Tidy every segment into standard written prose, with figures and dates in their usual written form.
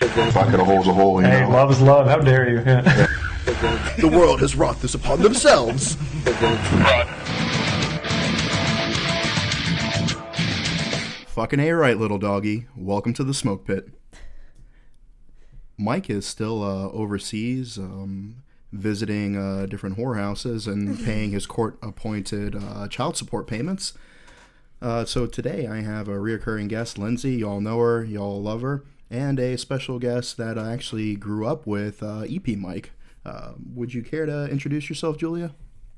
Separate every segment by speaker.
Speaker 1: Bucket a hole's a hole, you
Speaker 2: Hey,
Speaker 1: know.
Speaker 2: love is love. How dare you? Yeah.
Speaker 3: The world has wrought this upon themselves.
Speaker 4: Fucking A right, little doggy. Welcome to the smoke pit. Mike is still overseas, visiting different whorehouses and paying his court-appointed child support payments. So today I have a reoccurring guest, Lindsay. Y'all know her, y'all love her, and a special guest that I actually grew up with, EP Mike. Would you care to introduce yourself, Giulia?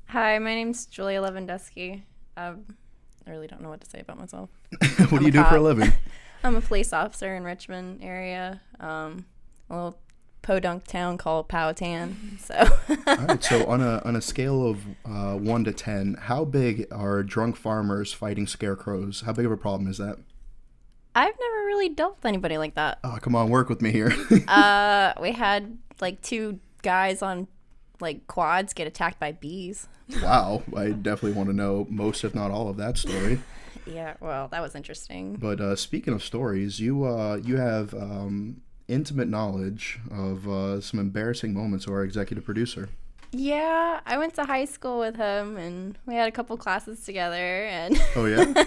Speaker 5: Hi, my name's Giulia Lewandowski. I really don't know what to say about myself.
Speaker 4: What do you do for a living?
Speaker 5: I'm a police officer in Richmond area, a little podunk town called Powhatan. So,
Speaker 4: All right. So on a scale of 1 to 10, how big are drunk farmers fighting scarecrows? How big of a problem is that?
Speaker 5: I've never really dealt with anybody like that.
Speaker 4: Oh, come on, work with me here.
Speaker 5: We had like 2 guys on like quads get attacked by bees.
Speaker 4: Wow, I definitely want to know most, if not all, of that story.
Speaker 5: Yeah, well, that was interesting.
Speaker 4: But speaking of stories, you have intimate knowledge of some embarrassing moments of our executive producer.
Speaker 5: Yeah, I went to high school with him, and we had a couple classes together, and
Speaker 4: Oh yeah.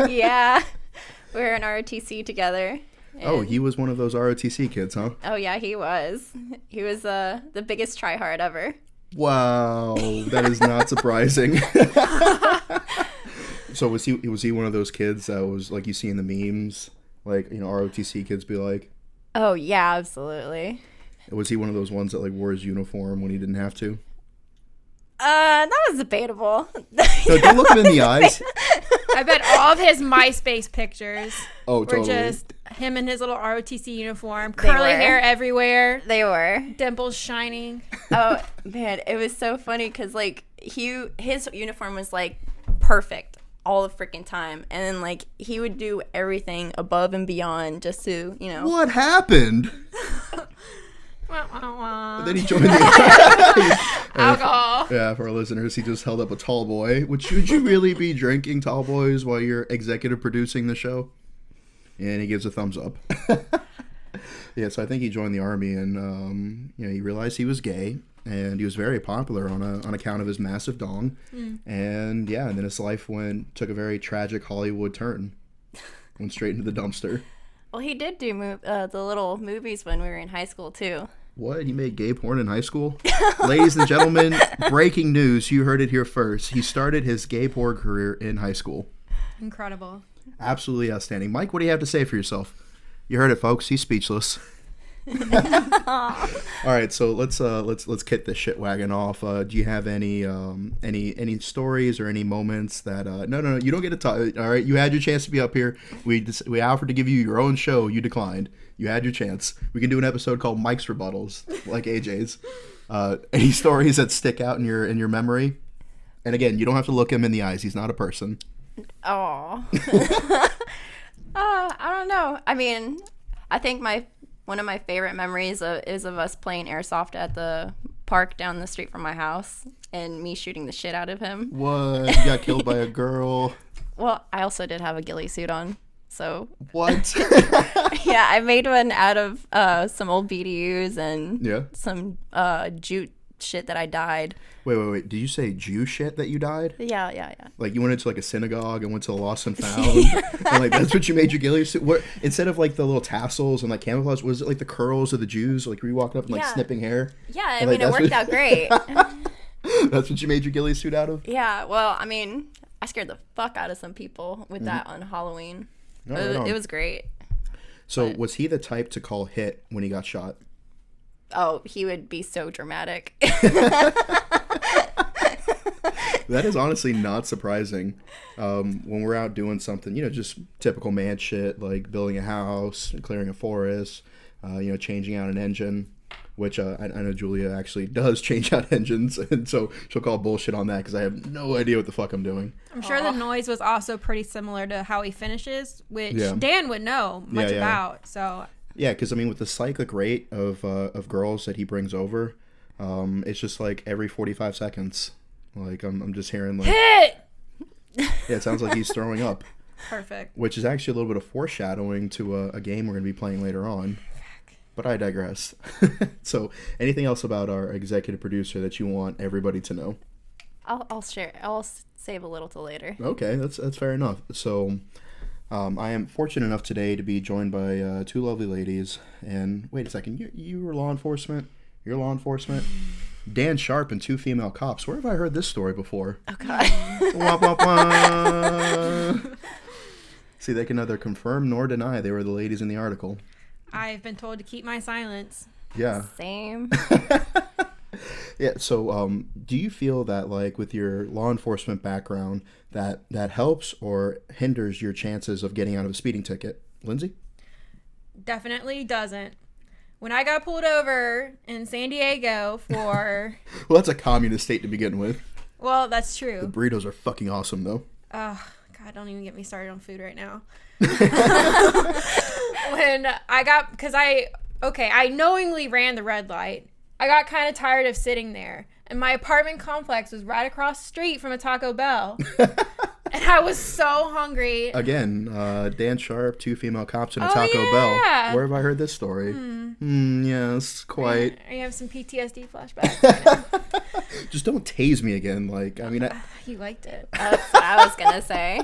Speaker 5: yeah, we were in ROTC together.
Speaker 4: Oh, he was one of those ROTC kids, huh?
Speaker 5: Oh yeah, he was. He was the biggest tryhard ever.
Speaker 4: Wow, that is not surprising. So was he one of those kids that was like you see in the memes, like, you know, ROTC kids be like?
Speaker 5: Oh yeah, absolutely.
Speaker 4: Was he one of those ones that like wore his uniform when he didn't have to?
Speaker 5: That was debatable.
Speaker 4: No, don't look him in the eyes.
Speaker 6: I bet all of his MySpace pictures
Speaker 4: Oh,
Speaker 6: were
Speaker 4: totally.
Speaker 6: just him in his little ROTC uniform,
Speaker 5: They
Speaker 6: curly
Speaker 5: were.
Speaker 6: hair everywhere,
Speaker 5: They were.
Speaker 6: dimples shining.
Speaker 5: Oh man, it was so funny because like his uniform was like perfect all the freaking time, and then like he would do everything above and beyond just to, you know.
Speaker 4: What happened?
Speaker 6: Wah, wah, wah.
Speaker 4: Then he joined the
Speaker 6: Alcohol.
Speaker 4: Yeah, for our listeners, he just held up a tall boy. Should you really be drinking tall boys while you're executive producing the show? And he gives a thumbs up. Yeah, so I think he joined the army, and you know, he realized he was gay, and he was very popular on account of his massive dong. And yeah, and then his life took a very tragic Hollywood turn, went straight into the dumpster.
Speaker 5: Well, he did do the little movies when we were in high school too.
Speaker 4: What? He made gay porn in high school? Ladies and gentlemen, breaking news. You heard it here first. He started his gay porn career in high school.
Speaker 6: Incredible.
Speaker 4: Absolutely outstanding. Mike, what do you have to say for yourself? You heard it, folks. He's speechless. All right, so let's kick this shit wagon off. Do you have any stories or any moments that no, you don't get to talk. All right, you had your chance to be up here. We offered to give you your own show. You declined. You had your chance. We can do an episode called Mike's Rebuttals, like AJ's. Any stories that stick out in your memory? And again, you don't have to look him in the eyes. He's not a person.
Speaker 5: Oh. I don't know. I mean, I think one of my favorite memories is of us playing airsoft at the park down the street from my house and me shooting the shit out of him.
Speaker 4: What? You got killed by a girl?
Speaker 5: Well, I also did have a ghillie suit on, so
Speaker 4: What?
Speaker 5: yeah, I made one out of some old BDUs and
Speaker 4: Yeah.
Speaker 5: some jute shit that I dyed.
Speaker 4: Wait. Did you say Jew shit that you died?
Speaker 5: Yeah.
Speaker 4: Like you went into like a synagogue and went to the Lost and Found, and like that's what you made your ghillie suit. What, instead of like the little tassels and like camouflage, was it like the curls of the Jews? Like were you walking up and like
Speaker 5: Yeah.
Speaker 4: snipping hair?
Speaker 5: Yeah, I
Speaker 4: And,
Speaker 5: mean,
Speaker 4: like,
Speaker 5: it worked
Speaker 4: that's
Speaker 5: out great.
Speaker 4: That's what you made your ghillie suit out of?
Speaker 5: Yeah, well, I mean, I scared the fuck out of some people with that on Halloween.
Speaker 4: No, right on.
Speaker 5: It was great.
Speaker 4: So was he the type to call hit when he got shot?
Speaker 5: Oh, he would be so dramatic.
Speaker 4: That is honestly not surprising. When we're out doing something, you know, just typical man shit, like building a house, clearing a forest, you know, changing out an engine, which I know Giulia actually does change out engines, and so she'll call bullshit on that because I have no idea what the fuck I'm doing.
Speaker 6: I'm sure the noise was also pretty similar to how he finishes, which
Speaker 4: Yeah.
Speaker 6: Dan would know much
Speaker 4: Yeah.
Speaker 6: about. So
Speaker 4: Yeah, because I mean, with the cyclic rate of girls that he brings over, it's just like every 45 seconds. Like I'm just hearing like
Speaker 6: hit.
Speaker 4: yeah, it sounds like he's throwing up.
Speaker 6: Perfect.
Speaker 4: Which is actually a little bit of foreshadowing to a game we're going to be playing later on. But I digress. So, anything else about our executive producer that you want everybody to know?
Speaker 5: I'll share. I'll save a little till later.
Speaker 4: Okay, that's fair enough. So, I am fortunate enough today to be joined by two lovely ladies. And wait a second, you were law enforcement? You're law enforcement? Dan Sharp and two female cops. Where have I heard this story before?
Speaker 5: Oh, God.
Speaker 4: Wah, wah, wah. See, they can neither confirm nor deny they were the ladies in the article.
Speaker 6: I've been told to keep my silence.
Speaker 4: Yeah.
Speaker 5: Same.
Speaker 4: Yeah, so do you feel that, like, with your law enforcement background, that helps or hinders your chances of getting out of a speeding ticket? Lindsay?
Speaker 6: Definitely doesn't. When I got pulled over in San Diego for...
Speaker 4: Well, that's a communist state to begin with.
Speaker 6: Well, that's
Speaker 4: The
Speaker 6: true.
Speaker 4: burritos are fucking awesome, though.
Speaker 6: Oh, God, don't even get me started on food right now. When I got... Because I knowingly ran the red light. I got kind of tired of sitting there. And my apartment complex was right across the street from a Taco Bell. And I was so hungry.
Speaker 4: Again, Dan Sharp, two female cops, and a
Speaker 6: Oh,
Speaker 4: Taco
Speaker 6: yeah.
Speaker 4: Bell. Where have I heard this story? Yes, quite.
Speaker 6: I have some PTSD flashbacks right now.
Speaker 4: Just don't tase me again. Like, I mean,
Speaker 6: You liked it.
Speaker 5: That's what I was going to say.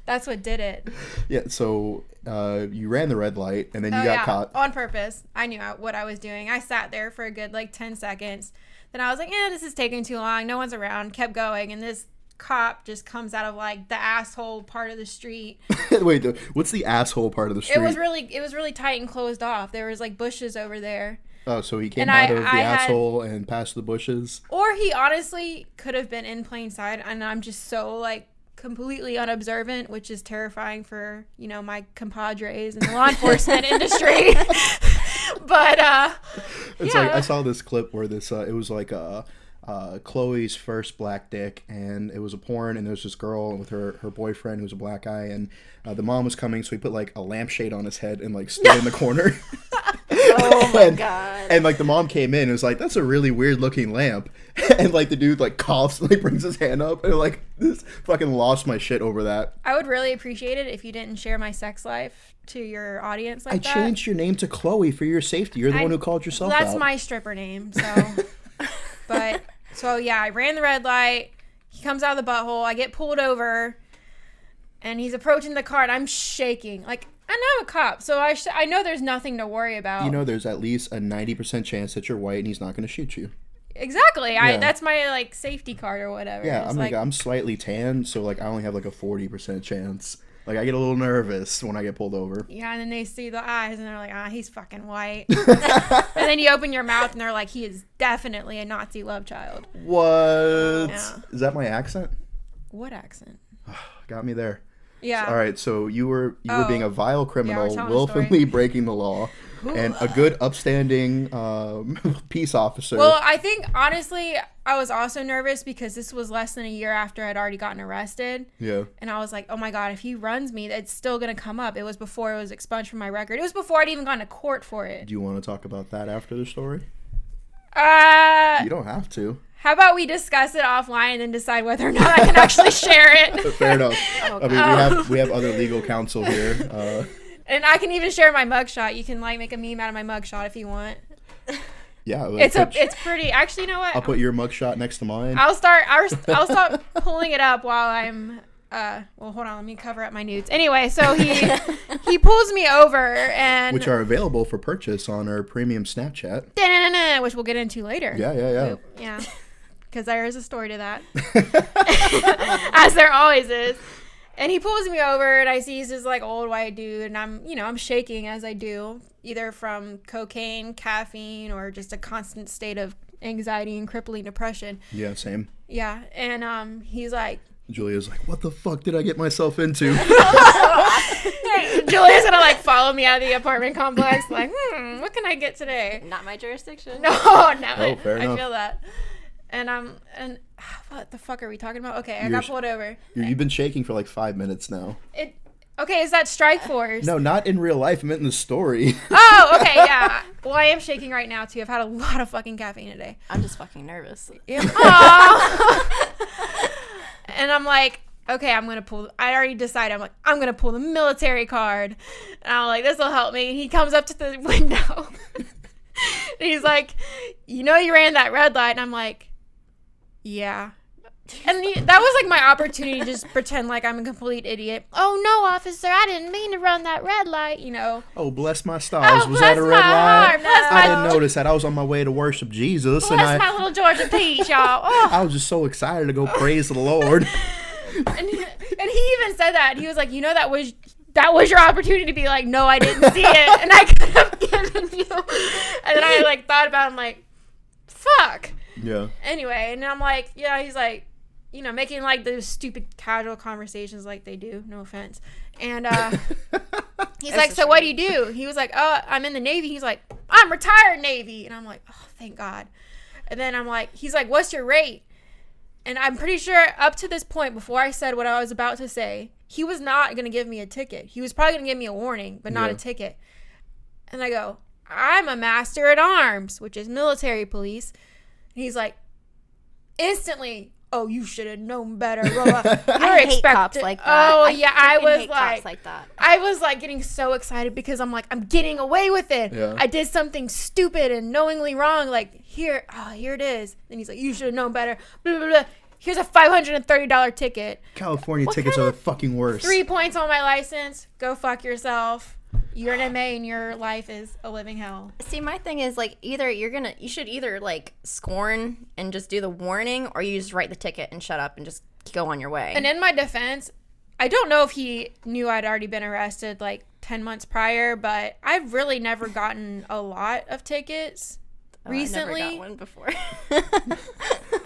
Speaker 6: That's what did it.
Speaker 4: yeah, so you ran the red light, and then you got caught.
Speaker 6: On purpose. I knew what I was doing. I sat there for a good 10 seconds. Then I was like, this is taking too long. No one's around. Kept going. And this cop just comes out of the asshole part of the street.
Speaker 4: Wait, what's the asshole part of the street?
Speaker 6: It was really tight and closed off. There was bushes over there.
Speaker 4: Oh, so he came
Speaker 6: And
Speaker 4: out of the
Speaker 6: I had-
Speaker 4: asshole and past the bushes?
Speaker 6: Or he honestly could have been in plain sight. And I'm just so completely unobservant, which is terrifying for, my compadres in the law enforcement industry. But,
Speaker 4: It's
Speaker 6: yeah.
Speaker 4: I saw this clip where this, it was Chloe's first black dick, and it was a porn, and there was this girl with her boyfriend who was a black guy, and the mom was coming, so he put a lampshade on his head and stood in the corner.
Speaker 5: Oh, my God.
Speaker 4: And the mom came in and was like, that's a really weird looking lamp. And the dude coughs and brings his hand up, and this fucking lost my shit over that.
Speaker 6: I would really appreciate it if you didn't share my sex life to your audience like
Speaker 4: I
Speaker 6: that.
Speaker 4: changed your name to Chloe for your safety. You're the one who called yourself out.
Speaker 6: That's my stripper name, so. So yeah, I ran the red light. He comes out of the butthole. I get pulled over, and he's approaching the car, and I'm shaking. And I'm a cop, so I know there's nothing to worry about.
Speaker 4: There's at least a 90% chance that you're white and he's not going to shoot you.
Speaker 6: Exactly.
Speaker 4: Yeah.
Speaker 6: That's my safety card or whatever.
Speaker 4: Yeah,
Speaker 6: It's
Speaker 4: I'm slightly tan, so I only have a 40% chance. I get a little nervous when I get pulled over.
Speaker 6: Yeah, and then they see the eyes, and they're like, he's fucking white. And then you open your mouth, and they're like, he is definitely a Nazi love child.
Speaker 4: What?
Speaker 6: Yeah.
Speaker 4: Is that my accent?
Speaker 6: What accent?
Speaker 4: Got me there.
Speaker 6: Yeah.
Speaker 4: All right, so you were
Speaker 6: Oh.
Speaker 4: being a vile criminal,
Speaker 6: telling a
Speaker 4: willfully
Speaker 6: story.
Speaker 4: breaking the law, and a good, upstanding peace officer.
Speaker 6: Well, I think, honestly, I was also nervous because this was less than a year after I'd already gotten arrested.
Speaker 4: Yeah.
Speaker 6: And I was like, oh my God, if he runs me, it's still going to come up. It was before it was expunged from my record. It was before I'd even gone to court for it.
Speaker 4: Do you want to talk about that after the story?
Speaker 6: Uh,
Speaker 4: You don't have to.
Speaker 6: how about we discuss it offline and then decide whether or not I can actually share it?
Speaker 4: Fair enough. I mean, we have other legal counsel here.
Speaker 6: And I can even share my mugshot. You can make a meme out of my mugshot if you want.
Speaker 4: Yeah.
Speaker 6: It's pretty. Actually, you know what?
Speaker 4: I'll put your mugshot next to mine.
Speaker 6: I'll start pulling it up while I'm well, hold on, let me cover up my nudes. Anyway, so he pulls me over, and
Speaker 4: Which are available for purchase on our premium Snapchat.
Speaker 6: da-na-na-na, which we'll get into later.
Speaker 4: Yeah.
Speaker 6: Because there is a story to that. As there always is. And he pulls me over, and I see he's this old white dude, and I'm shaking as I do, either from cocaine, caffeine, or just a constant state of anxiety and crippling depression.
Speaker 4: Yeah, same.
Speaker 6: Yeah, and he's like,
Speaker 4: Giulia's like, what the fuck did I get myself into?
Speaker 6: Giulia's gonna follow me out of the apartment complex, what can I get today?
Speaker 5: Not my jurisdiction.
Speaker 6: No,
Speaker 4: Oh, fair
Speaker 6: I
Speaker 4: enough.
Speaker 6: feel that. And what the fuck are we talking about? Okay, I got pulled over.
Speaker 4: You've been shaking for 5 minutes now.
Speaker 6: Okay, is that Strikeforce?
Speaker 4: No, not in real life. I meant in the story.
Speaker 6: Oh, okay, yeah. Well, I am shaking right now too. I've had a lot of fucking caffeine today.
Speaker 5: I'm just fucking nervous.
Speaker 6: Aw. And I'm like, okay, I already decided. I'm like, I'm going to pull the military card. And I'm like, this will help me. He comes up to the window. And he's like, you ran that red light. And I'm like, yeah. And that was like my opportunity to just pretend like I'm a complete idiot. Oh, no, officer, I didn't mean to run that red light,
Speaker 4: Oh, bless my stars. Was that a red light? I didn't notice that. I was on my way to worship Jesus.
Speaker 6: Bless my little Georgia peach, y'all. Oh.
Speaker 4: I was just so excited to go praise the Lord.
Speaker 6: And he even said that. He was like, that was your opportunity to be like, no, I didn't see it. And I could have given you. And then I like thought about it. I'm like, fuck.
Speaker 4: Yeah.
Speaker 6: Anyway, and I'm like, yeah, he's like, making like those stupid casual conversations like they do. No offense. And he's like, so what do you do? He was like, oh, I'm in the Navy. He's like, I'm retired Navy. And I'm like, oh, thank God. And then I'm like, he's like, what's your rate? And I'm pretty sure up to this point, before I said what I was about to say, he was not going to give me a ticket. He was probably going to give me a warning, but not a ticket. And I go, I'm a master at arms, which is military police. And he's like, instantly, oh, you should have known better.
Speaker 5: I hate cops like that.
Speaker 6: Oh, yeah, I was
Speaker 5: hate
Speaker 6: like,
Speaker 5: cops like that.
Speaker 6: I was like getting so excited because I'm like, I'm getting away with it.
Speaker 4: Yeah.
Speaker 6: I did something stupid and knowingly wrong. Like, here it is. And he's like, you should have known better. Blah, blah, blah. Here's a $530 ticket.
Speaker 4: California tickets are the fucking worst.
Speaker 6: 3 points on my license. Go fuck yourself. You're an MA and your life is a living hell.
Speaker 5: See, my thing is like you should either like scorn and just do the warning, or you just write the ticket and shut up and just go on your way.
Speaker 6: And in my defense, I don't know if he knew I'd already been arrested like 10 months prior, but I've really never gotten a lot of tickets recently.
Speaker 5: I never got one before.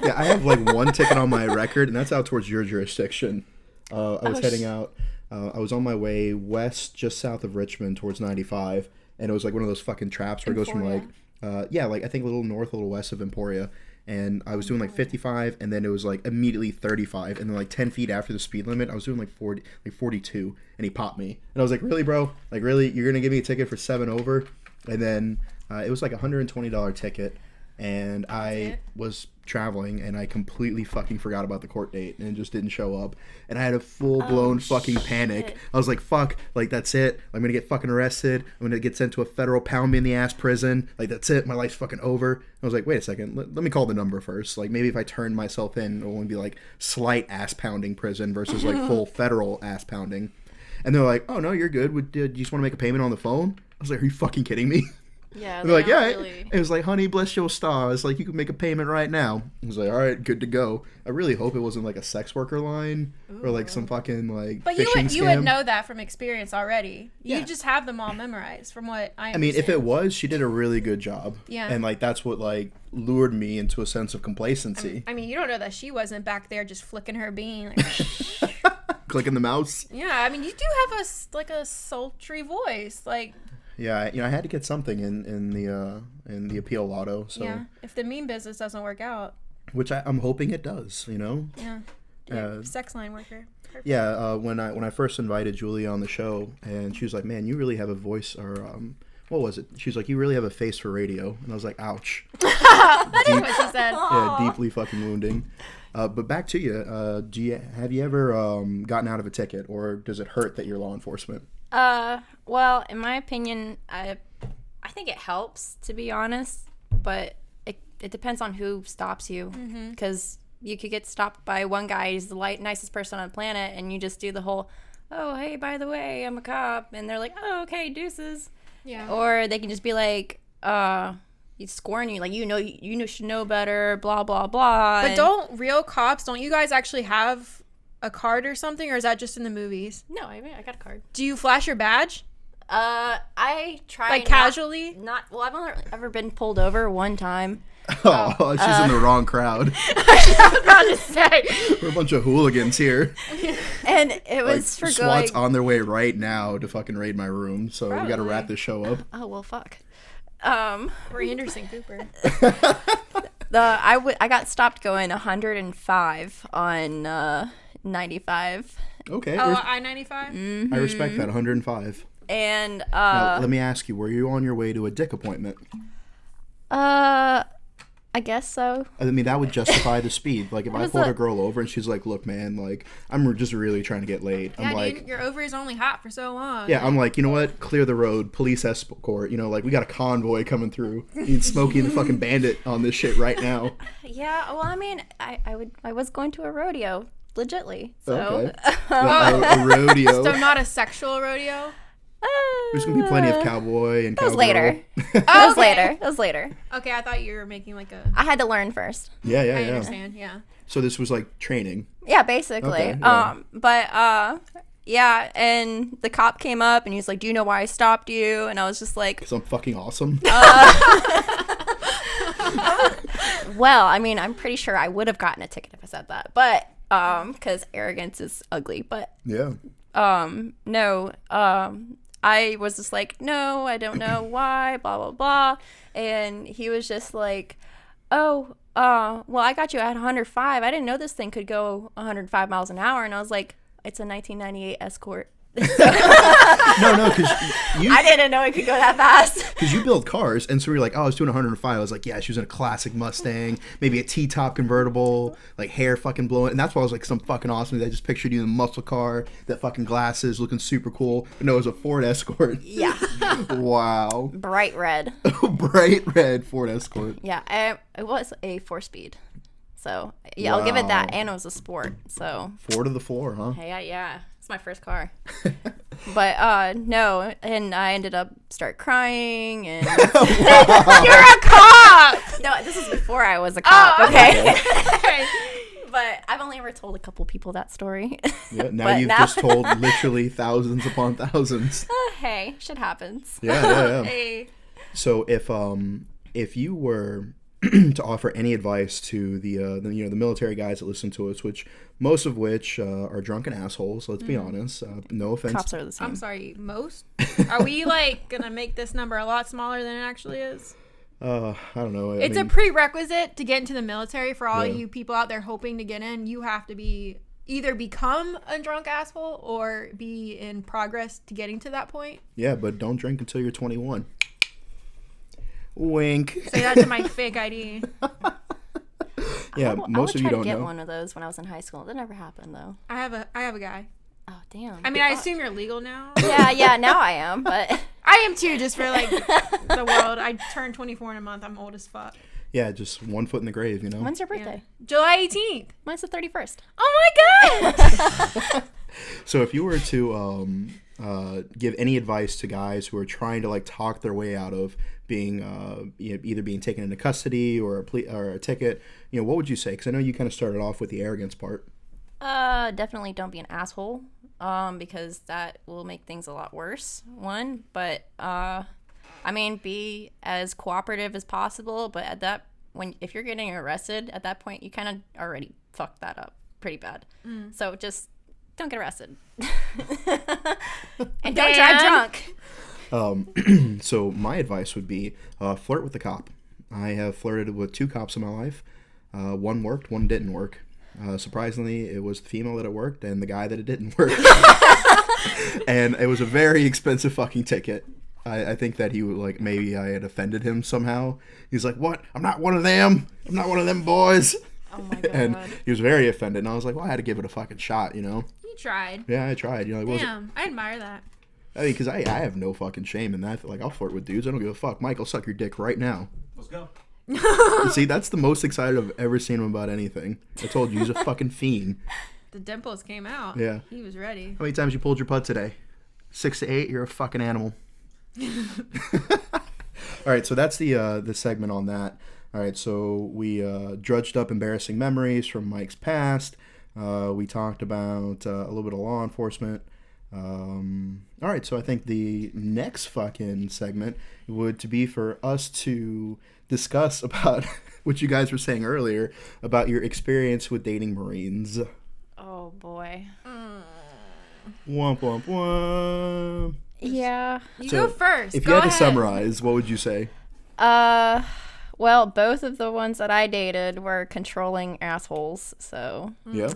Speaker 4: Yeah, I have like one ticket on my record, and that's out towards your jurisdiction. I was heading out. I was on my way west, just south of Richmond, towards 95, and it was like one of those fucking traps where it goes from like, like I think a little north, a little west of Emporia, and I was doing like 55, and then it was like immediately 35, and then like 10 feet after the speed limit, I was doing like 42, and he popped me, and I was like, really, bro? Like, really? You're gonna give me a ticket for 7 over? And then it was like a $120 ticket, and I was traveling, and I completely fucking forgot about the court date and just didn't show up, and I had a full-blown fucking panic. I was like, fuck, like, that's it. I'm gonna get fucking arrested. I'm gonna get sent to a federal pound-me-in-the-ass prison. Like, that's it. My life's fucking over. I was like, wait a second. Let me call the number first. Like, maybe if I turn myself in, it'll only be, like, slight ass-pounding prison versus, like, full federal ass-pounding. And they're like, oh, no, you're good. Do you just want to make a payment on the phone? I was like, are you fucking kidding me?
Speaker 5: Yeah,
Speaker 4: they're like, yeah.
Speaker 5: Really...
Speaker 4: It was like, honey, bless your stars. Like, you can make a payment right now. I was like, all right, good to go. I really hope it wasn't like a sex worker line or like some fucking like
Speaker 6: but
Speaker 4: phishing
Speaker 6: you
Speaker 4: scam.
Speaker 6: would know that from experience already. You
Speaker 4: Yeah.
Speaker 6: just have them all memorized from what I understand.
Speaker 4: I mean, if it was, she did a really good job.
Speaker 6: Yeah.
Speaker 4: And like that's what like lured me into a sense of complacency.
Speaker 6: I mean, you don't know that she wasn't back there just flicking her bean. Like,
Speaker 4: Clicking the mouse.
Speaker 6: yeah, I mean, you do have a sultry voice. Like,
Speaker 4: Yeah, I had to get something in the appeal lotto. So
Speaker 6: yeah, if the meme business doesn't work out.
Speaker 4: which I'm hoping it does.
Speaker 6: Yeah. Sex line worker. Perfect.
Speaker 4: Yeah, when I first invited Giulia on the show, and she was like, "Man, you really have a voice," or what was it? She was like, "You really have a face for radio," and I was like, "Ouch."
Speaker 6: That is what she said.
Speaker 4: Yeah, deeply fucking wounding. But back to you. Have you ever gotten out of a ticket, or does it hurt that you're law enforcement?
Speaker 5: Well, in my opinion, I think it helps, to be honest, but it depends on who stops you, because you could get stopped by one guy who's the nicest person on the planet, and you just do the whole, oh, hey, by the way, I'm a cop, and they're like, oh, okay, deuces.
Speaker 6: Yeah.
Speaker 5: Or they can just be like, you scorn you, like, you should know better, blah, blah, blah.
Speaker 6: But don't you guys actually have a card or something, or is that just in the movies?
Speaker 5: No, I got a card.
Speaker 6: Do you flash your badge?
Speaker 5: I try
Speaker 6: like casually.
Speaker 5: I've only ever been pulled over one time.
Speaker 4: Oh, she's in the wrong crowd.
Speaker 6: I was about to say.
Speaker 4: We're a bunch of hooligans here.
Speaker 5: And it was
Speaker 4: like,
Speaker 5: for
Speaker 4: SWAT's
Speaker 5: going.
Speaker 4: on their way right now to fucking raid my room, so we got to
Speaker 6: Probably.
Speaker 4: wrap this show up.
Speaker 5: Oh well, fuck.
Speaker 6: We're Anderson Cooper.
Speaker 5: I got stopped going 105 on 95.
Speaker 4: Okay,
Speaker 6: I-95.
Speaker 4: I respect that. 105.
Speaker 5: And
Speaker 4: Now, let me ask you: were you on your way to a dick appointment?
Speaker 5: I I guess so.
Speaker 4: I mean, that would justify the speed. Like, if I
Speaker 5: was
Speaker 4: pulled
Speaker 5: a-
Speaker 4: a girl over and she's like, "Look, man, like, I'm just really trying to get laid."
Speaker 6: Yeah,
Speaker 4: I'm like,
Speaker 6: dude, your ovaries are only hot for so long.
Speaker 4: yeah, I'm like, you know what? Clear the road, police escort. You know, like, we got a convoy coming through. Need Smokey and the fucking Bandit on this shit right now.
Speaker 5: Yeah, well, I mean, I was going to a rodeo, legitly. So
Speaker 4: Okay. A rodeo.
Speaker 6: So not a sexual rodeo?
Speaker 4: There's gonna be plenty of cowboy and
Speaker 5: that was
Speaker 4: cowgirl.
Speaker 5: later.
Speaker 6: Oh,
Speaker 5: That was
Speaker 6: okay.
Speaker 5: later. That was later.
Speaker 6: Okay, I thought you were making like a...
Speaker 5: I had to learn first.
Speaker 4: Yeah, yeah,
Speaker 6: I
Speaker 4: yeah.
Speaker 6: understand, yeah.
Speaker 4: So this was like training.
Speaker 5: Yeah, basically.
Speaker 4: Okay, yeah.
Speaker 5: Yeah, and the cop came up and he's like, "Do you know why I stopped you?" And I was just like,
Speaker 4: Because I'm fucking awesome.
Speaker 5: "Well, I mean, I'm pretty sure I would have gotten a ticket if I said that, but because arrogance is ugly, but
Speaker 4: Yeah.
Speaker 5: no, I was just like, no, I don't know why, blah, blah, blah. And he was just like, oh, well, I got you at 105. I didn't know this thing could go 105 miles an hour. And I was like, it's a 1998 Escort.
Speaker 4: No, because
Speaker 5: I didn't know it could go that fast.
Speaker 4: you build cars, and so we were like, oh, I was doing 105. I was like, yeah, she was in a classic Mustang, maybe a T-top convertible, like hair fucking blowing. And that's why I was like, some fucking awesome. I just pictured you in a muscle car, that fucking glasses, looking super cool. But no, it was a Ford Escort.
Speaker 5: Yeah.
Speaker 4: Wow.
Speaker 5: Bright red.
Speaker 4: Bright red Ford Escort.
Speaker 5: Yeah, it was a 4-speed. So, yeah, I'll give it that. And it was a sport. So,
Speaker 4: 4 to the floor, huh?
Speaker 5: hey, yeah. It's my first car. But no, and I ended up start crying and
Speaker 6: You're a cop!
Speaker 5: no, this is before I was a cop, okay?
Speaker 6: Okay.
Speaker 5: But I've only ever told a couple people that story.
Speaker 4: Yeah, now
Speaker 5: But
Speaker 4: you've
Speaker 5: now-
Speaker 4: just told literally thousands upon thousands.
Speaker 5: Hey, shit happens.
Speaker 4: Yeah.
Speaker 6: Hey.
Speaker 4: So if you were to offer any advice to the military guys that listen to us, which most of which are drunken assholes, let's be honest. No offense.
Speaker 5: Cops are the same.
Speaker 6: I'm sorry, most? Are we, like, gonna make this number a lot smaller than it actually is?
Speaker 4: I don't know.
Speaker 6: It's a prerequisite to get into the military for all
Speaker 4: Yeah.
Speaker 6: you people out there hoping to get in. You have to be either become a drunk asshole or be in progress to getting to that point.
Speaker 4: Yeah, but don't drink until you're 21. Wink.
Speaker 6: Say that to my fake ID.
Speaker 4: Yeah, most of you
Speaker 5: I would try to
Speaker 4: don't
Speaker 5: get
Speaker 4: know.
Speaker 5: one of those when I was in high school. That never happened though.
Speaker 6: I have a guy.
Speaker 5: Oh damn.
Speaker 6: I mean, I assume you're legal now.
Speaker 5: yeah. Now I am, but
Speaker 6: I am too, just for like the world. I turned 24 in a month. I'm old as fuck.
Speaker 4: Yeah, just one foot in the grave, you know.
Speaker 5: when's your birthday?
Speaker 6: July 18th.
Speaker 5: Mine's the 31st.
Speaker 6: Oh my god!
Speaker 4: So if you were to give any advice to guys who are trying to like talk their way out of being either being taken into custody or a ticket, what would you say? Because I know you kind of started off with the arrogance part.
Speaker 5: Definitely don't be an asshole. Because that will make things a lot worse. One, but I mean, be as cooperative as possible. But if you're getting arrested, at that point, you kind of already fucked that up pretty bad. So just don't get arrested, and don't drive drunk.
Speaker 4: So my advice would be flirt with the cop. I have flirted with 2 cops in my life. One worked, one didn't work. Surprisingly, it was the female that it worked and the guy that it didn't work. And it was a very expensive fucking ticket. I think that he would, like, maybe I had offended him somehow. He's like, what? I'm not one of them. I'm not one of them boys.
Speaker 5: Oh my god.
Speaker 4: And he was very offended. And I was like, well, I had to give it a fucking shot,
Speaker 6: You tried.
Speaker 4: Yeah, I tried. It wasn't.
Speaker 6: Damn, I admire that.
Speaker 4: I mean, because I have no fucking shame in that. Like, I'll flirt with dudes. I don't give a fuck. Mike, I'll suck your dick right now.
Speaker 2: Let's go.
Speaker 4: See, that's the most excited I've ever seen him about anything. I told you, he's a fucking fiend.
Speaker 6: The dimples came out.
Speaker 4: Yeah.
Speaker 6: He was ready.
Speaker 4: How many times you pulled your putt today? 6 to 8. You're a fucking animal. All right, so that's the segment on that. All right, so we drudged up embarrassing memories from Mike's past. We talked about a little bit of law enforcement. All right, so I think the next fucking segment would to be for us to discuss about what you guys were saying earlier about your experience with dating Marines.
Speaker 5: Oh boy.
Speaker 4: Womp womp womp.
Speaker 5: Yeah.
Speaker 6: You
Speaker 4: So,
Speaker 6: go first.
Speaker 4: If
Speaker 6: Go
Speaker 4: you had
Speaker 6: ahead.
Speaker 4: to summarize, what would you say?
Speaker 5: Well, both of the ones that I dated were controlling assholes. So,
Speaker 4: Yeah.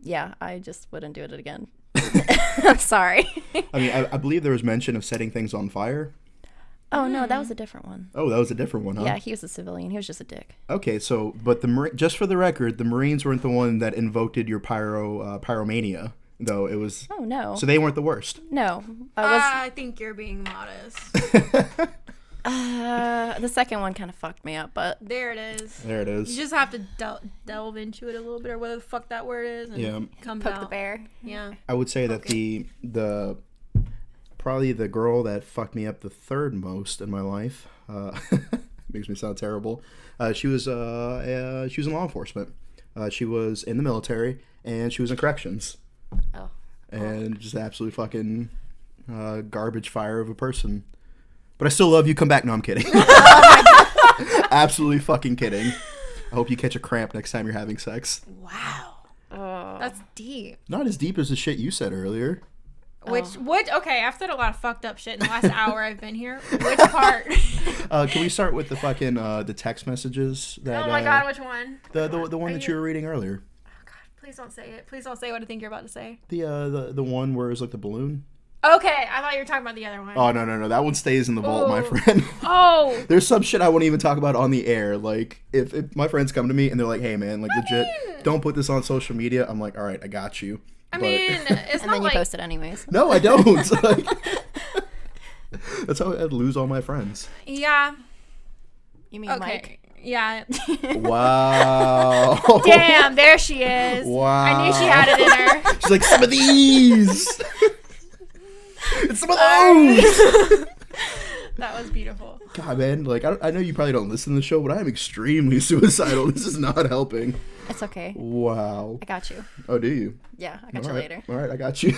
Speaker 5: yeah, I just wouldn't do it again. I'm sorry.
Speaker 4: I mean, I believe there was mention of setting things on fire.
Speaker 5: Oh, no, that was a different one.
Speaker 4: Oh, that was a different one, huh?
Speaker 5: Yeah, he was a civilian. He was just a dick.
Speaker 4: Okay, so, but just for the record, the Marines weren't the one that invoked your pyromania, though. It was...
Speaker 5: Oh, no.
Speaker 4: So they weren't the worst.
Speaker 5: No.
Speaker 6: I think you're being modest.
Speaker 5: The second one kind of fucked me up, but...
Speaker 6: There it is.
Speaker 4: There it is.
Speaker 6: You just have to delve into it a little bit, or whatever the fuck that word is, and comes
Speaker 5: Poke
Speaker 6: out.
Speaker 5: the bear.
Speaker 6: Yeah.
Speaker 4: I would say that the probably the girl that fucked me up the third most in my life, makes me sound terrible. She was in law enforcement. She was in the military, and she was in corrections.
Speaker 5: Oh.
Speaker 4: And just absolutely fucking garbage fire of a person. But I still love you. Come back. No, I'm kidding. Absolutely fucking kidding. I hope you catch a cramp next time you're having sex.
Speaker 6: Wow.
Speaker 5: Oh.
Speaker 6: That's deep.
Speaker 4: Not as deep as the shit you said earlier.
Speaker 6: Okay, I've said a lot of fucked up shit in the last hour I've been here. Which part?
Speaker 4: Can we start with the fucking the text messages that
Speaker 6: Oh my god, which one?
Speaker 4: the one that you were reading earlier?
Speaker 6: Oh god, please don't say it. Please don't say what I think you're about to say.
Speaker 4: The one where it was like the balloon.
Speaker 6: Okay, I thought you were talking about the other one.
Speaker 4: Oh no, that one stays in the vault, my
Speaker 6: Ooh.
Speaker 4: friend.
Speaker 6: Oh.
Speaker 4: There's some shit I won't even talk about on the air. Like if my friends come to me and they're like, "Hey man, like legit, don't put this on social media." I'm like, "All right, I got you."
Speaker 6: I mean, it's
Speaker 5: And
Speaker 6: not
Speaker 5: then you
Speaker 6: like...
Speaker 5: post it anyways.
Speaker 4: No, I don't. Like, that's how I'd lose all my friends.
Speaker 6: Yeah.
Speaker 5: You mean
Speaker 6: Okay.
Speaker 5: Mike?
Speaker 6: Yeah.
Speaker 4: Wow.
Speaker 6: Damn, there she is.
Speaker 4: Wow.
Speaker 6: I knew she had it in her.
Speaker 4: She's like, some of these. It's some of those.
Speaker 6: That was beautiful.
Speaker 4: God, man, like I know you probably don't listen to the show, but I am extremely suicidal. This is not helping.
Speaker 5: It's okay.
Speaker 4: Wow.
Speaker 5: I got you.
Speaker 4: Oh, do you?
Speaker 5: Yeah, I got
Speaker 4: All
Speaker 5: you
Speaker 4: right.
Speaker 5: later.
Speaker 4: All right, I got you.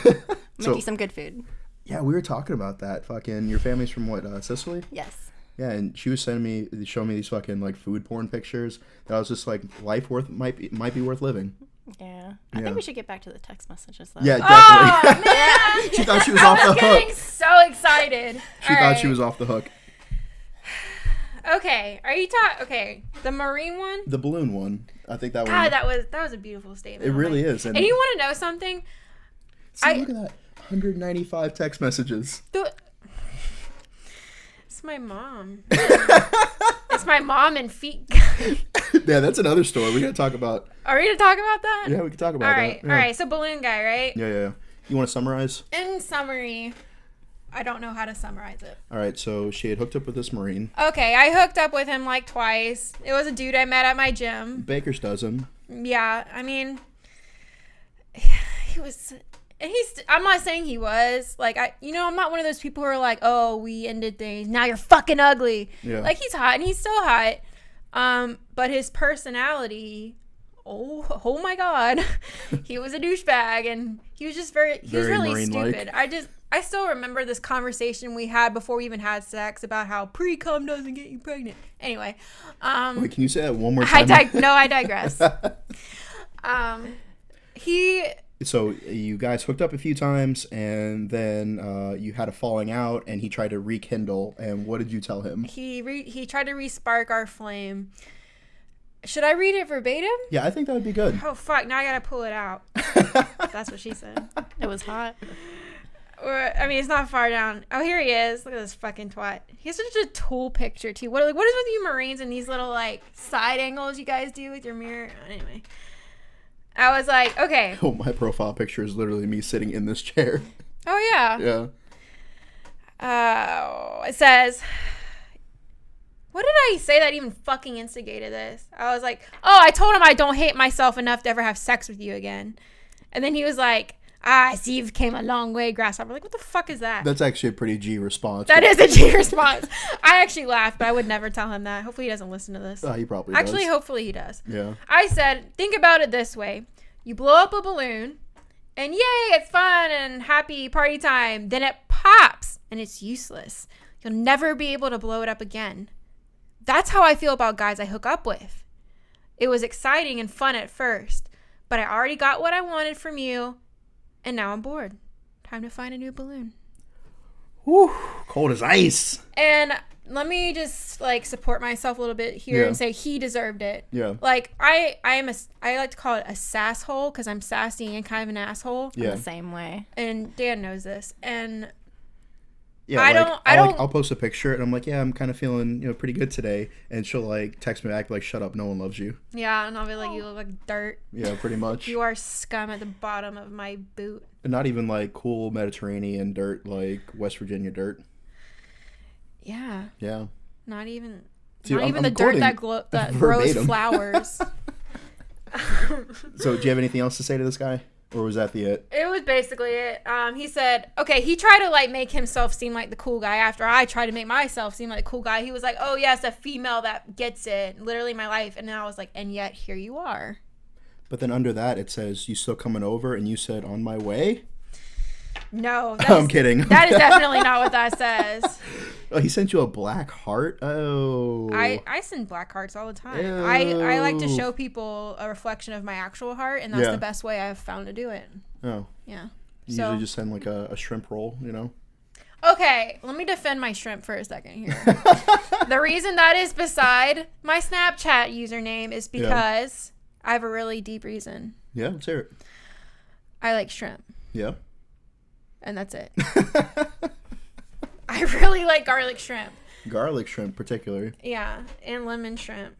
Speaker 5: Make you some good food.
Speaker 4: Yeah, we were talking about that. Fucking, your family's from what? Sicily?
Speaker 5: Yes.
Speaker 4: Yeah, and she was showing me these fucking like food porn pictures. That I was just like, life might be worth living.
Speaker 5: Yeah. I
Speaker 4: Yeah.
Speaker 5: think we should get back to the text messages though.
Speaker 4: Yeah,
Speaker 6: Oh,
Speaker 4: definitely.
Speaker 6: man.
Speaker 4: She thought she was off
Speaker 6: I
Speaker 4: the
Speaker 6: was getting
Speaker 4: hook.
Speaker 6: so excited.
Speaker 4: She
Speaker 6: All
Speaker 4: thought
Speaker 6: right.
Speaker 4: she was off the hook.
Speaker 6: Okay, are you talking? Okay, the marine one.
Speaker 4: The balloon one. I think that
Speaker 6: God,
Speaker 4: one.
Speaker 6: that was a beautiful statement.
Speaker 4: It really is.
Speaker 6: And you want to know something?
Speaker 4: See, look at that. 195 text messages.
Speaker 6: It's my mom. It's my mom and feet.
Speaker 4: Yeah, that's another story we gotta talk about.
Speaker 6: Are we gonna talk about that?
Speaker 4: Yeah, we can talk about
Speaker 6: All right,
Speaker 4: that. Yeah.
Speaker 6: all right. So balloon guy, right?
Speaker 4: Yeah. You want to summarize?
Speaker 6: In summary, I don't know how to summarize it.
Speaker 4: All right, so she had hooked up with this Marine.
Speaker 6: Okay, I hooked up with him like twice. It was a dude I met at my gym.
Speaker 4: Baker's dozen.
Speaker 6: Yeah, I mean, he was, and I'm not saying he was like I'm not one of those people who are like, oh, we ended things. Now you're fucking ugly.
Speaker 4: Yeah.
Speaker 6: Like he's hot and he's still hot. But his personality, oh my god, he was a douchebag and he was just he was
Speaker 4: Very
Speaker 6: really
Speaker 4: Marine-like.
Speaker 6: stupid. I still remember this conversation we had before we even had sex about how pre-cum doesn't get you pregnant. Anyway,
Speaker 4: Wait, can you say that one more time?
Speaker 6: I digress.
Speaker 4: So you guys hooked up a few times, and then you had a falling out, and he tried to rekindle. And what did you tell him?
Speaker 6: He tried to respark our flame. Should I read it verbatim?
Speaker 4: Yeah, I think that would be good.
Speaker 6: Oh fuck! Now I gotta pull it out. That's what she said.
Speaker 5: It was hot.
Speaker 6: I mean, it's not far down. Oh, here he is. Look at this fucking twat. He has such a tool picture too. What is with you Marines and these little like side angles you guys do with your mirror? Anyway, I was like, okay.
Speaker 4: Oh, my profile picture is literally me sitting in this chair.
Speaker 6: Oh yeah.
Speaker 4: Yeah.
Speaker 6: It says, what did I say that even fucking instigated this? I was like, oh, I told him I don't hate myself enough to ever have sex with you again. And then he was like, I see you've came a long way, grasshopper. Like, what the fuck is that?
Speaker 4: That's actually a pretty G response.
Speaker 6: That is a G response. I actually laughed, but I would never tell him that. Hopefully he doesn't listen to this.
Speaker 4: He probably
Speaker 6: Actually,
Speaker 4: does.
Speaker 6: hopefully he does.
Speaker 4: Yeah.
Speaker 6: I said, think about it this way. You blow up a balloon, and yay, it's fun and happy party time. Then it pops, and it's useless. You'll never be able to blow it up again. That's how I feel about guys I hook up with. It was exciting and fun at first, but I already got what I wanted from you, and now I'm bored. Time to find a new balloon.
Speaker 4: Whew, cold as ice.
Speaker 6: And let me just like support myself a little bit here
Speaker 4: Yeah.
Speaker 6: and say he deserved it.
Speaker 4: Yeah.
Speaker 6: Like I like to call it a sasshole because I'm sassy and kind of an asshole.
Speaker 4: Yeah.
Speaker 5: The same way.
Speaker 6: And Dan knows this. And
Speaker 4: Yeah, I'll post a picture and I'm like, yeah, I'm kind of feeling, pretty good today, and she'll like text me back like, shut up, no one loves you.
Speaker 6: Yeah, and I'll be like, you look like dirt.
Speaker 4: Yeah, pretty much.
Speaker 6: You are scum at the bottom of my boot.
Speaker 4: And not even like cool Mediterranean dirt, like West Virginia dirt.
Speaker 6: Yeah.
Speaker 4: Yeah.
Speaker 6: Not even.
Speaker 4: Dude,
Speaker 6: not even
Speaker 4: I'm
Speaker 6: the dirt that grows
Speaker 4: verbatim.
Speaker 6: flowers.
Speaker 4: So, do you have anything else to say to this guy, or was that it?
Speaker 6: It was basically it. He said, okay, he tried to like make himself seem like the cool guy after I tried to make myself seem like the cool guy. He was like, oh yes, a female that gets it, literally my life. And then I was like, and yet here you are.
Speaker 4: But then under that it says, you still coming over, and you said, on my way.
Speaker 6: No,
Speaker 4: I'm kidding.
Speaker 6: That is definitely not what that says.
Speaker 4: Oh, he sent you a black heart. Oh,
Speaker 6: I send black hearts all the time.
Speaker 4: Ew.
Speaker 6: I like to show people a reflection of my actual heart, and that's
Speaker 4: Yeah.
Speaker 6: the best way I've found to do it.
Speaker 4: Oh,
Speaker 6: Yeah.
Speaker 4: you usually just send like a shrimp roll,
Speaker 6: Okay, let me defend my shrimp for a second here. The reason that is beside my Snapchat username is because I have a really deep reason.
Speaker 4: Yeah, let's hear it.
Speaker 6: I like shrimp,
Speaker 4: Yeah.
Speaker 6: and that's it. I really like garlic shrimp.
Speaker 4: Garlic shrimp, particularly.
Speaker 6: Yeah, and lemon shrimp.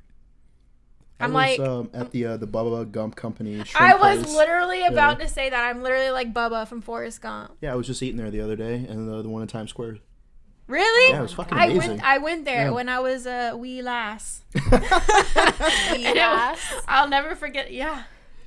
Speaker 4: I
Speaker 6: I'm
Speaker 4: was,
Speaker 6: like
Speaker 4: at the Bubba Gump Company shrimp
Speaker 6: I was
Speaker 4: place.
Speaker 6: literally about to say that. I'm literally like Bubba from Forrest Gump.
Speaker 4: Yeah, I was just eating there the other day, and the one in Times Square.
Speaker 6: Really?
Speaker 4: Yeah, it was fucking amazing.
Speaker 6: I went there
Speaker 4: Yeah.
Speaker 6: when I was a wee lass.
Speaker 5: Yeah.
Speaker 6: I'll never forget. Yeah.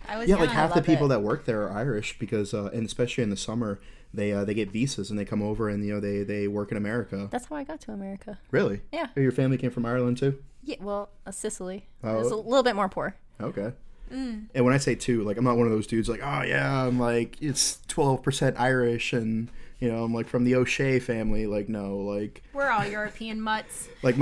Speaker 6: I was
Speaker 4: Yeah,
Speaker 6: young.
Speaker 4: like half the
Speaker 5: love
Speaker 4: people
Speaker 5: it.
Speaker 4: that work there are Irish because, and especially in the summer, they get visas and they come over and they work in America.
Speaker 5: That's how I got to America.
Speaker 4: Really?
Speaker 5: Yeah.
Speaker 4: Oh, your family came from Ireland too?
Speaker 5: Yeah, well, Sicily.
Speaker 4: Oh.
Speaker 5: It was a little bit more poor.
Speaker 4: Okay. And when I say too, like I'm not one of those dudes like, oh yeah, I'm like it's 12% Irish and I'm like from the O'Shea family. Like no, like
Speaker 6: We're all European mutts.
Speaker 4: my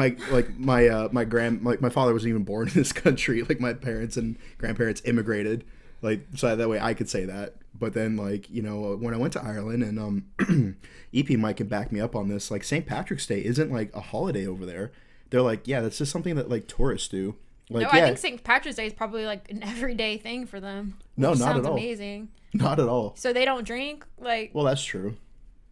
Speaker 4: father wasn't even born in this country. Like my parents and grandparents immigrated, like so that way I could say that. But then like when I went to Ireland and EP Mike can back me up on this. Like St. Patrick's Day isn't like a holiday over there. They're like, yeah, that's just something that like tourists do. Like,
Speaker 6: No, I think St. Patrick's Day is probably like an everyday thing for them.
Speaker 4: No,
Speaker 6: which
Speaker 4: not at
Speaker 6: sounds
Speaker 4: all.
Speaker 6: amazing.
Speaker 4: Not at all.
Speaker 6: So they don't drink? Like,
Speaker 4: Well, that's true.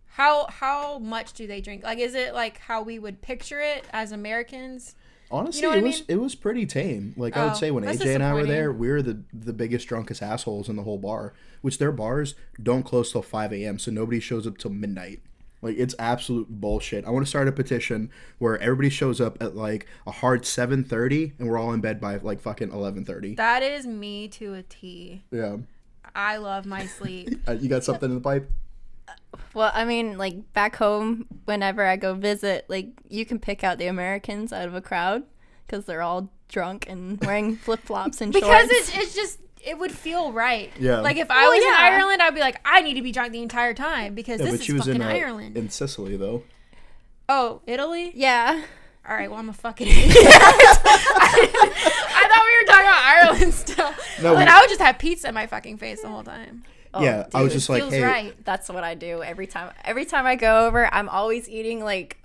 Speaker 6: how much do they drink? Like, is it like how we would picture it as Americans?
Speaker 4: Honestly,
Speaker 6: You know what I
Speaker 4: it was pretty tame. Like I would
Speaker 6: Oh,
Speaker 4: say when
Speaker 6: that's
Speaker 4: AJ and I were
Speaker 6: disappointing.
Speaker 4: there, we were the biggest drunkest assholes in the whole bar. Which their bars don't close till 5 a.m. so nobody shows up till midnight. Like it's absolute bullshit. I want to start a petition where everybody shows up at like a hard 7:30 and we're all in bed by like fucking 11:30.
Speaker 6: That is me to a T.
Speaker 4: Yeah.
Speaker 6: I love my sleep.
Speaker 4: You got something in the pipe?
Speaker 5: Well, I mean, like back home, whenever I go visit, like you can pick out the Americans out of a crowd because they're all drunk and wearing flip flops and
Speaker 6: Because
Speaker 5: shorts.
Speaker 6: it's just, it would feel right.
Speaker 4: Yeah.
Speaker 6: Like if I
Speaker 5: Well,
Speaker 6: was in
Speaker 5: yeah.
Speaker 6: Ireland, I'd be like, I need to be drunk the entire time because
Speaker 4: Yeah,
Speaker 6: this
Speaker 4: but
Speaker 6: is
Speaker 4: she was
Speaker 6: fucking
Speaker 4: in
Speaker 6: Ireland.
Speaker 4: in Sicily though.
Speaker 6: Oh, Italy?
Speaker 5: Yeah.
Speaker 6: All right, well, I'm a fucking idiot. I thought we were talking about Ireland still.
Speaker 4: No,
Speaker 6: But
Speaker 4: we-
Speaker 6: I would just have pizza in my fucking face the whole time.
Speaker 4: Yeah, I was
Speaker 5: dude,
Speaker 4: just like,
Speaker 6: Feels
Speaker 4: hey,
Speaker 6: right.
Speaker 5: That's what I do every time. Every time I go over, I'm always eating like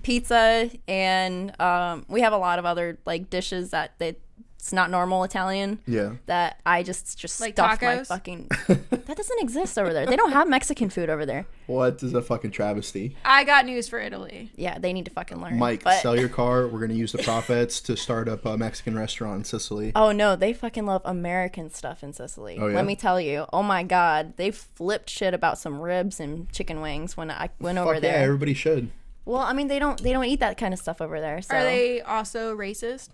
Speaker 5: pizza, and we have a lot of other like dishes that it's not normal Italian.
Speaker 4: yeah.
Speaker 5: That I just
Speaker 6: Like
Speaker 5: stuff my
Speaker 6: tacos?
Speaker 5: fucking. That doesn't exist over there. They don't have Mexican food over there.
Speaker 4: What is a fucking travesty?
Speaker 6: I got news for Italy.
Speaker 5: Yeah, they need to fucking learn.
Speaker 4: Mike,
Speaker 5: But-
Speaker 4: sell your car. We're gonna use the profits to start up a Mexican restaurant in Sicily.
Speaker 5: Oh no, they fucking love American stuff in Sicily.
Speaker 4: Oh, yeah?
Speaker 5: Let me tell you. Oh my god, they flipped shit about some ribs and chicken wings when I went over
Speaker 4: Fuck
Speaker 5: there.
Speaker 4: yeah, everybody should.
Speaker 5: Well, I mean they don't eat that kind of stuff over there. So
Speaker 6: Are they also racist?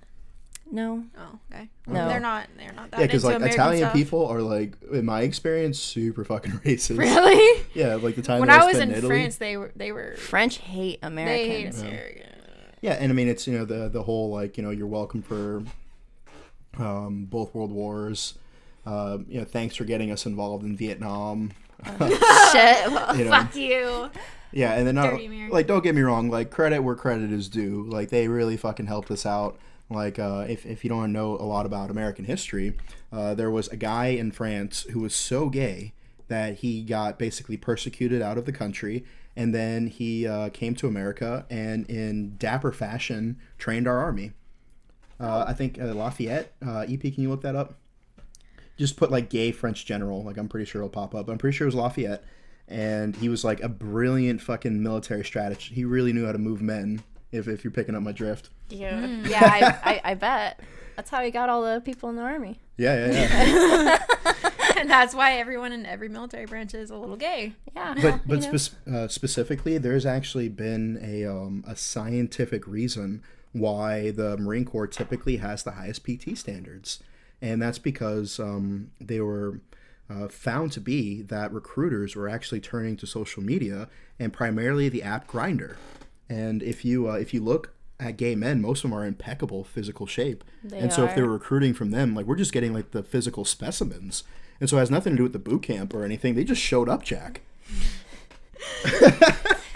Speaker 5: no.
Speaker 6: Oh, okay.
Speaker 5: No.
Speaker 6: They're not that
Speaker 4: Yeah, because
Speaker 6: into
Speaker 4: like
Speaker 6: American
Speaker 4: Italian
Speaker 6: stuff.
Speaker 4: people are like, in my experience, super fucking racist.
Speaker 6: Really?
Speaker 4: Yeah, like the time
Speaker 6: When
Speaker 4: that
Speaker 6: I was
Speaker 4: spent
Speaker 6: in
Speaker 4: Italy.
Speaker 6: France, they were
Speaker 5: French hate
Speaker 6: they hate
Speaker 5: Americans.
Speaker 6: America.
Speaker 4: Yeah, and I mean it's the whole like you're welcome for both world wars. Thanks for getting us involved in Vietnam.
Speaker 5: Shit.
Speaker 4: You know,
Speaker 6: Fuck you.
Speaker 4: yeah, and then
Speaker 6: Dirty America.
Speaker 4: like don't get me wrong, like credit where credit is due. Like they really fucking helped us out. Like if you don't know a lot about American history, there was a guy in France who was so gay that he got basically persecuted out of the country, and then he came to America and in dapper fashion trained our army. I think Lafayette. EP, can you look that up? Just put like gay French general. Like I'm pretty sure it'll pop up. I'm pretty sure it was Lafayette. and he was like a brilliant fucking military strategist. He really knew how to move men. If you're picking up my drift.
Speaker 5: Yeah, I bet. That's how he got all the people in the army.
Speaker 4: Yeah.
Speaker 6: And that's why everyone in every military branch is a little gay.
Speaker 5: Yeah.
Speaker 4: But specifically, there's actually been a scientific reason why the Marine Corps typically has the highest PT standards. And that's because they were found to be that recruiters were actually turning to social media and primarily the app Grindr. And if you look at gay men, most of them are in impeccable physical shape. So if they were recruiting from them, like we're just getting like the physical specimens. And so it has nothing to do with the boot camp or anything. They just showed up, Jack.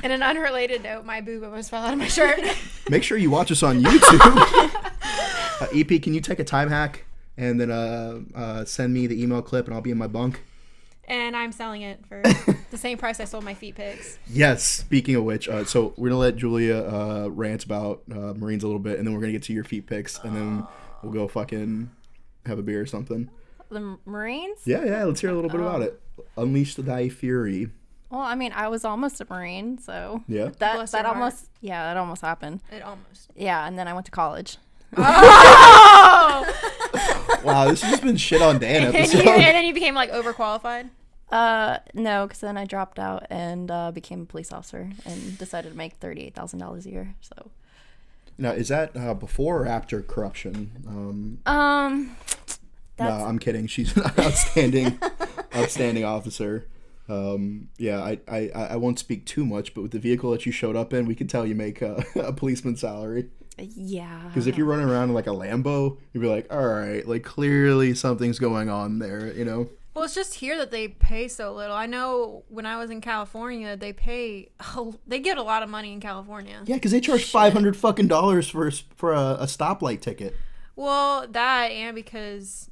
Speaker 6: In an unrelated note, my boob almost fell out of my shirt.
Speaker 4: Make sure you watch us on YouTube. EP, can you take a time hack and then send me the email clip and I'll be in my bunk?
Speaker 6: And I'm selling it for the same price I sold my feet pics.
Speaker 4: Yes. Speaking of which, so we're gonna let Giulia rant about Marines a little bit, and then we're gonna get to your feet pics, and then we'll go fucking have a beer or something.
Speaker 5: The Marines?
Speaker 4: Yeah. Let's hear a little bit about it. Unleash the thy fury.
Speaker 5: Well, I mean, I was almost a Marine, so
Speaker 4: Yeah.
Speaker 5: that almost that almost happened.
Speaker 6: It almost.
Speaker 5: Yeah, and then I went to college.
Speaker 6: Oh!
Speaker 4: Wow, this has just been shit on Dan episode.
Speaker 6: And then you became like overqualified?
Speaker 5: No, because then I dropped out and became a police officer and decided to make $38,000 a year. So.
Speaker 4: Now, is that before or after corruption? No, I'm kidding. She's an outstanding officer. Yeah, I won't speak too much, but with the vehicle that you showed up in, we could tell you make a policeman's salary.
Speaker 5: Yeah.
Speaker 4: Because if you're running around in like a Lambo, you'd be like, all right, like clearly something's going on there, you know?
Speaker 6: Well, it's just here that they pay so little. I know when I was in California, they get a lot of money in California.
Speaker 4: Yeah, because they charge $500 fucking dollars for a stoplight ticket.
Speaker 6: Well, that and because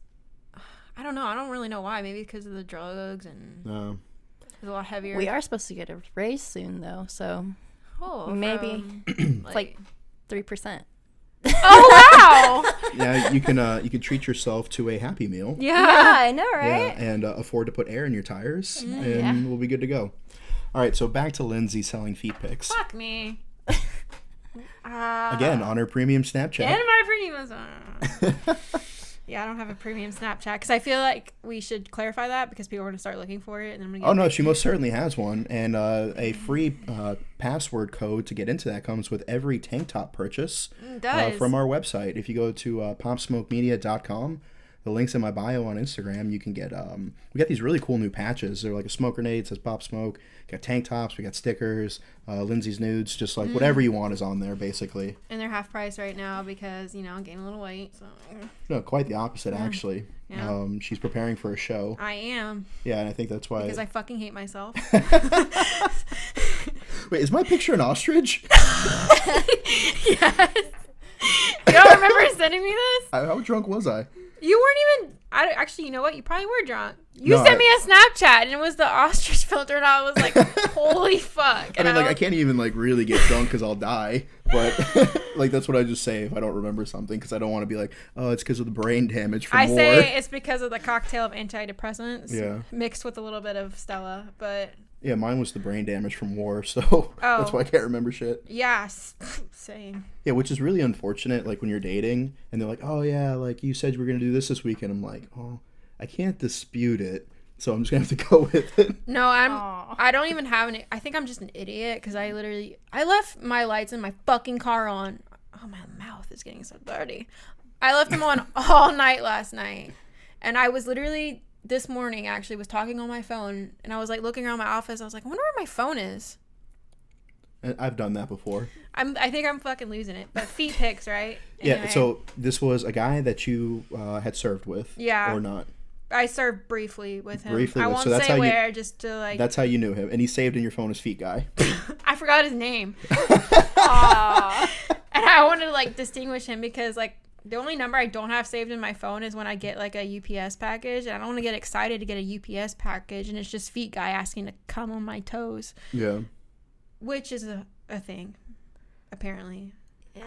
Speaker 6: I don't know. I don't really know why. Maybe because of the drugs and it's a lot heavier.
Speaker 5: We are supposed to get a raise soon, though, so maybe like 3%.
Speaker 6: Oh wow!
Speaker 4: Yeah, you can treat yourself to a Happy Meal.
Speaker 5: Yeah, I know, right?
Speaker 4: Yeah, and afford to put air in your tires, and we'll be good to go. All right, so back to Lindsay selling feet pics.
Speaker 6: Fuck me.
Speaker 4: Again, on her premium Snapchat.
Speaker 6: And my premium. Yeah, I don't have a premium Snapchat because I feel like we should clarify that because people are going to start looking for it. And then I'm gonna get
Speaker 4: no, she most certainly has one. And a free password code to get into that comes with every tank top purchase from our website. If you go to popsmokemedia.com, the link's in my bio on Instagram. You can get we got these really cool new patches. They're like a smoke grenade, says Pop Smoke. We got tank tops, we got stickers, Lindsay's nudes, just like whatever you want is on there basically.
Speaker 6: And they're half price right now because, I'm gaining a little weight. So
Speaker 4: no, quite the opposite actually.
Speaker 6: Yeah.
Speaker 4: She's preparing for a show.
Speaker 6: I am.
Speaker 4: Yeah, and I think that's why.
Speaker 6: Because I fucking hate myself.
Speaker 4: Wait, is my picture an ostrich?
Speaker 6: Yes. You don't remember sending me this?
Speaker 4: How drunk was I?
Speaker 6: You weren't even. Actually, you know what? You probably were drunk. You sent me a Snapchat, and it was the ostrich filter, and I was like, "Holy fuck!"
Speaker 4: And I can't even like really get drunk because I'll die. But like that's what I just say if I don't remember something because I don't want to be like, "Oh, it's because of the brain damage from war."
Speaker 6: I say it's because of the cocktail of antidepressants, mixed with a little bit of Stella, but.
Speaker 4: Yeah, mine was the brain damage from war, so that's why I can't remember shit.
Speaker 6: Yes, same.
Speaker 4: Yeah, which is really unfortunate, like when you're dating, and they're like, oh yeah, like you said you were going to do this weekend. I'm like, oh, I can't dispute it, so I'm just going to have to go with it.
Speaker 6: No, I don't even have any, I think I'm just an idiot, because I left my lights in my fucking car on. Oh, my mouth is getting so dirty. I left them on all night last night, and I was literally... This morning, actually, was talking on my phone, and I was, like, looking around my office. I was like, I wonder where my phone is.
Speaker 4: I've done that before.
Speaker 6: I think I'm fucking losing it. But feet pics, right?
Speaker 4: Anyway. Yeah, so this was a guy that you had served with, or not?
Speaker 6: I served briefly with him.
Speaker 4: I
Speaker 6: won't say where, just to, like...
Speaker 4: That's how you knew him, and he saved in your phone as Feet Guy.
Speaker 6: I forgot his name. Aww. And I wanted to, like, distinguish him because, like, the only number I don't have saved in my phone is when I get, like, a UPS package. And I don't want to get excited to get a UPS package. And it's just Feet Guy asking to come on my toes.
Speaker 4: Yeah.
Speaker 6: Which is a thing, apparently. Do you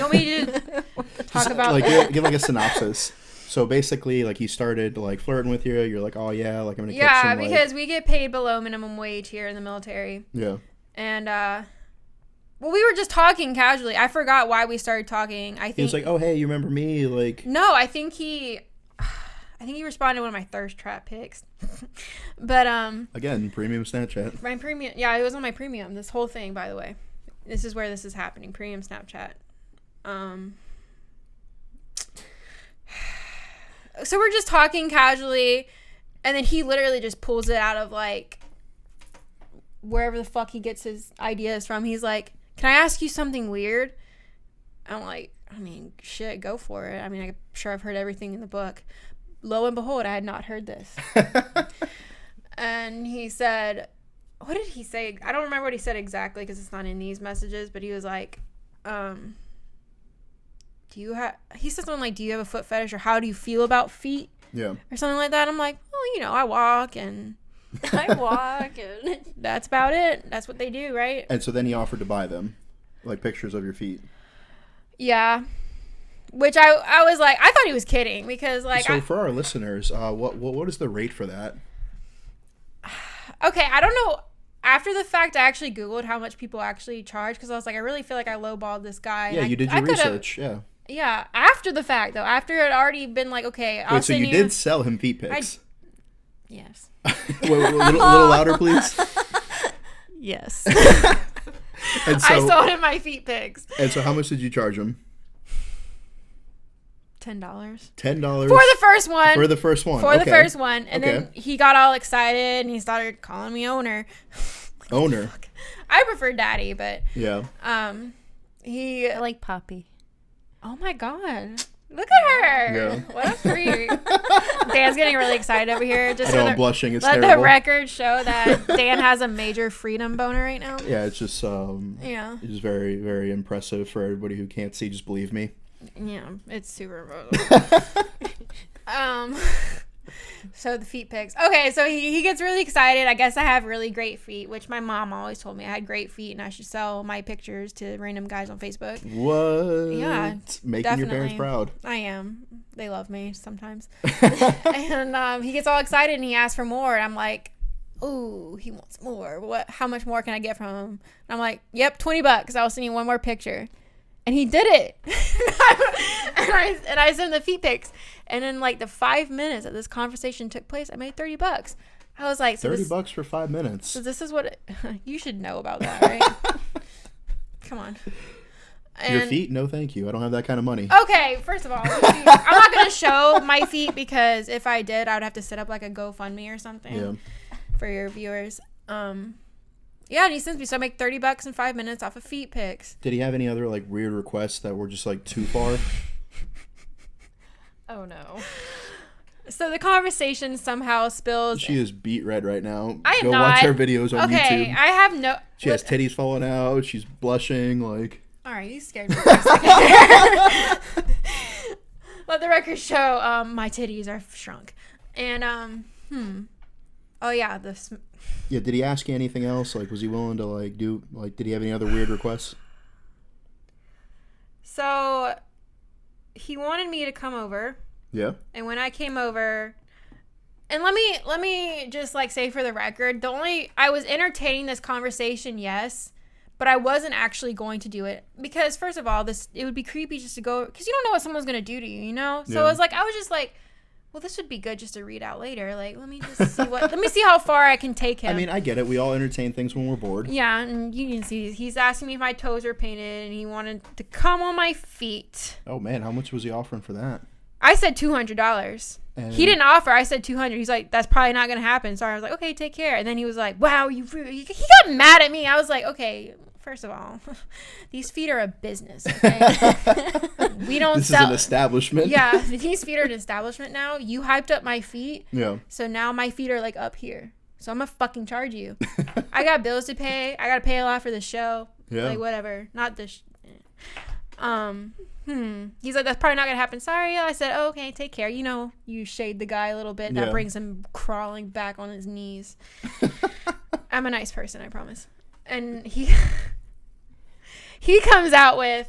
Speaker 6: want me to talk about...
Speaker 4: Like, give like, a synopsis. So basically, like, he started like flirting with you. You're like, oh yeah, like I'm gonna catch
Speaker 6: Yeah,
Speaker 4: some,
Speaker 6: because we get paid below minimum wage here in the military.
Speaker 4: yeah.
Speaker 6: And well, we were just talking casually. I forgot why we started talking. I think
Speaker 4: He was like, oh hey, you remember me? Like,
Speaker 6: no, I think he responded to one of my thirst trap pics. But
Speaker 4: again, premium Snapchat.
Speaker 6: my premium, yeah, it was on my premium. This whole thing, by the way, this is where this is happening. Premium Snapchat. So we're just talking casually, and then he literally just pulls it out of like wherever the fuck he gets his ideas from. He's like, "Can I ask you something weird?" I'm like, I mean, shit, go for it. I mean, I'm sure I've heard everything in the book. Lo and behold, I had not heard this. And he said, what did he say? I don't remember what he said exactly because it's not in these messages, but he was like, he said something like, do you have a foot fetish, or how do you feel about feet?
Speaker 4: Yeah.
Speaker 6: Or something like that. I'm like, well, I walk and that's about it. That's what they do, right?
Speaker 4: And so then he offered to buy them, like pictures of your feet.
Speaker 6: Yeah. Which I was like, I thought he was kidding because like.
Speaker 4: So for our listeners, what is the rate for that?
Speaker 6: Okay, I don't know. After the fact, I actually Googled how much people actually charge because I was like, I really feel like I lowballed this guy.
Speaker 4: Yeah, you did your research. Yeah.
Speaker 6: Yeah, after the fact though, after it had already been like, okay, I'll
Speaker 4: Wait, so
Speaker 6: send
Speaker 4: you did sell him feet pics?
Speaker 6: Yes.
Speaker 4: Wait, a little louder, please.
Speaker 6: Yes.
Speaker 4: And so,
Speaker 6: I sold him my feet pics.
Speaker 4: And so, how much did you charge him?
Speaker 6: $10.
Speaker 4: $10
Speaker 6: for the first one.
Speaker 4: For the first one.
Speaker 6: For the first one, and
Speaker 4: Okay.
Speaker 6: then he got all excited and he started calling me owner.
Speaker 4: Owner.
Speaker 6: I prefer daddy, but
Speaker 4: Yeah.
Speaker 6: he
Speaker 5: I like Poppy.
Speaker 6: Oh my god. Look at her.
Speaker 4: Yeah.
Speaker 6: What a freak. Dan's getting really excited over here. Just
Speaker 4: I know,
Speaker 6: so
Speaker 4: I'm blushing. It's
Speaker 6: let
Speaker 4: terrible.
Speaker 6: the record show that Dan has a major freedom boner right now.
Speaker 4: Yeah, it's just
Speaker 6: Yeah.
Speaker 4: it's just very, very impressive for everybody who can't see. Just believe me.
Speaker 6: Yeah, it's super. So the feet pics. Okay, so he gets really excited. I guess I have really great feet, which my mom always told me I had great feet and I should sell my pictures to random guys on Facebook.
Speaker 4: What?
Speaker 6: Yeah,
Speaker 4: Making your parents
Speaker 6: definitely.
Speaker 4: proud.
Speaker 6: I am. They love me sometimes. And he gets all excited and he asks for more. And I'm like, ooh, he wants more. What? How much more can I get from him? And I'm like, yep, $20. I'll send you one more picture. And he did it. and I sent the feet pics. And in like the 5 minutes that this conversation took place, I made $30. I was like, so
Speaker 4: $30 for 5 minutes.
Speaker 6: So this is what you should know about that, right? Come on.
Speaker 4: Your feet? No, thank you. I don't have that kind of money.
Speaker 6: Okay, first of all, I'm not gonna show my feet because if I did, I would have to set up like a GoFundMe or something.
Speaker 4: Yeah.
Speaker 6: For your viewers. Yeah, and he sends me, so I make $30 in 5 minutes off of feet pics.
Speaker 4: Did he have any other like weird requests that were just like too far?
Speaker 6: Oh no. So the conversation somehow spills.
Speaker 4: She is beat red right now.
Speaker 6: I am
Speaker 4: Go
Speaker 6: not.
Speaker 4: watch her videos on
Speaker 6: Okay,
Speaker 4: YouTube.
Speaker 6: I have no.
Speaker 4: She has titties falling out. She's blushing. Like.
Speaker 6: All right, you scared me for a second. Let the record show my titties are shrunk. And oh yeah,
Speaker 4: Yeah, did he ask you anything else? Like, was he willing to like do like? Did he have any other weird requests?
Speaker 6: So he wanted me to come over.
Speaker 4: Yeah.
Speaker 6: And when I came over, and let me just like say for the record, I was entertaining this conversation, yes, but I wasn't actually going to do it because first of all, it would be creepy just to go because you don't know what someone's gonna do to you, you know. So
Speaker 4: Yeah.
Speaker 6: I was just like, well, this would be good just to read out later. Like, let me see how far I can take him.
Speaker 4: I mean, I get it. We all entertain things when we're bored.
Speaker 6: Yeah, and you can see he's asking me if my toes are painted, and he wanted to come on my feet.
Speaker 4: Oh man, how much was he offering for that?
Speaker 6: I said $200. He didn't offer. I said $200. He's like, that's probably not gonna happen. So I was like, okay, take care. And then he was like, wow, he got mad at me. I was like, okay, first of all, these feet are a business. Okay? We don't
Speaker 4: This
Speaker 6: sell.
Speaker 4: is an establishment.
Speaker 6: Yeah, these feet are an establishment now. You hyped up my feet.
Speaker 4: Yeah.
Speaker 6: So now my feet are like up here. So I'm gonna fucking charge you. I got bills to pay. I gotta pay a lot for the show.
Speaker 4: Yeah.
Speaker 6: Like whatever. Not this. He's like, that's probably not gonna happen. Sorry. I said, oh, okay, take care. You know, you shade the guy a little bit. That
Speaker 4: Yeah.
Speaker 6: brings him crawling back on his knees. I'm a nice person, I promise. And he comes out with,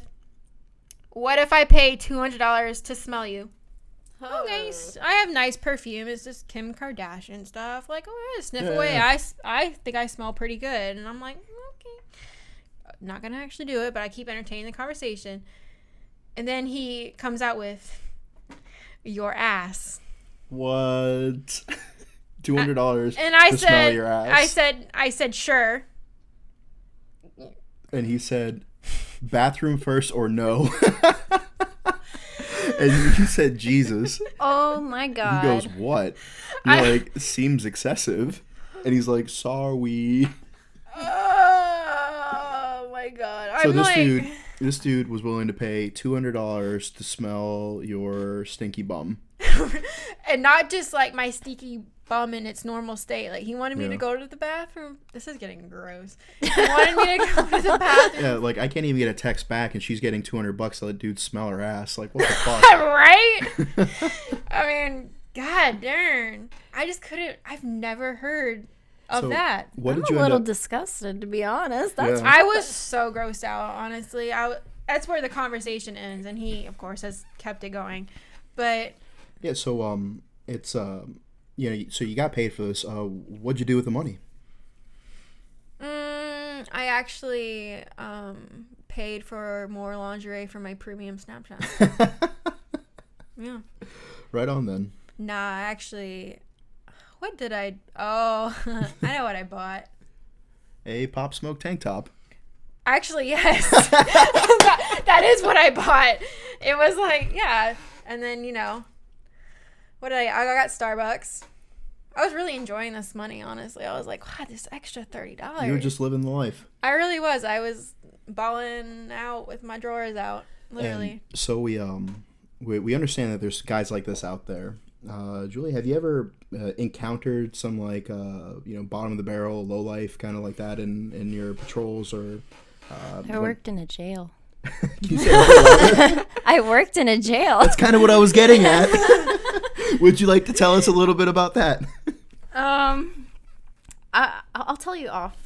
Speaker 6: what if I pay $200 to smell you? okay, I have nice perfume. It's just Kim Kardashian stuff. Like, oh, yeah, sniff away. Yeah. I think I smell pretty good. And I'm like, okay. Not going to actually do it, but I keep entertaining the conversation. And then he comes out with, your ass.
Speaker 4: What? $200
Speaker 6: and I
Speaker 4: to
Speaker 6: said,
Speaker 4: smell your ass.
Speaker 6: I said, sure.
Speaker 4: And he said, bathroom first or no? And you said, Jesus.
Speaker 5: Oh my God.
Speaker 4: He goes, what? You're like, seems excessive. And he's like, sorry.
Speaker 6: Oh my God.
Speaker 4: So
Speaker 6: I'm
Speaker 4: this dude was willing to pay $200 to smell your stinky bum.
Speaker 6: and not just like my stinky bum in its normal state. Like, he wanted me to go to the bathroom. This is getting gross. He wanted me to go to the bathroom.
Speaker 4: Yeah, like, I can't even get a text back, and she's getting $200 to let dude smell her ass. Like, what the fuck?
Speaker 6: Right? I mean, god darn. I just couldn't. I've never heard of that.
Speaker 4: What did
Speaker 5: I'm
Speaker 4: you
Speaker 5: a little
Speaker 4: end up...
Speaker 5: disgusted, to be honest. That's
Speaker 6: I was so grossed out, honestly. That's where the conversation ends, and he, of course, has kept it going. But
Speaker 4: yeah, so it's you know, so you got paid for this. What'd you do with the money?
Speaker 6: I actually paid for more lingerie for my premium Snapchat. Yeah.
Speaker 4: Right on then.
Speaker 6: Nah, actually, what did I? Oh, I know what I bought.
Speaker 4: A Pop Smoke tank top.
Speaker 6: Actually, yes. that is what I bought. It was like, yeah. And then, you know, what did I got Starbucks. I was really enjoying this money, honestly. I was like, wow, this extra $30.
Speaker 4: You were just living the life.
Speaker 6: I really was. I was balling out with my drawers out, literally.
Speaker 4: And so we understand that there's guys like this out there. Giulia, have you ever encountered some like you know, bottom of the barrel, low life kind of like that in your patrols or?
Speaker 5: I worked in a jail.
Speaker 4: Can you say that?
Speaker 5: I worked in a jail.
Speaker 4: That's kind of what I was getting at. Would you like to tell us a little bit about that?
Speaker 5: I'll tell you off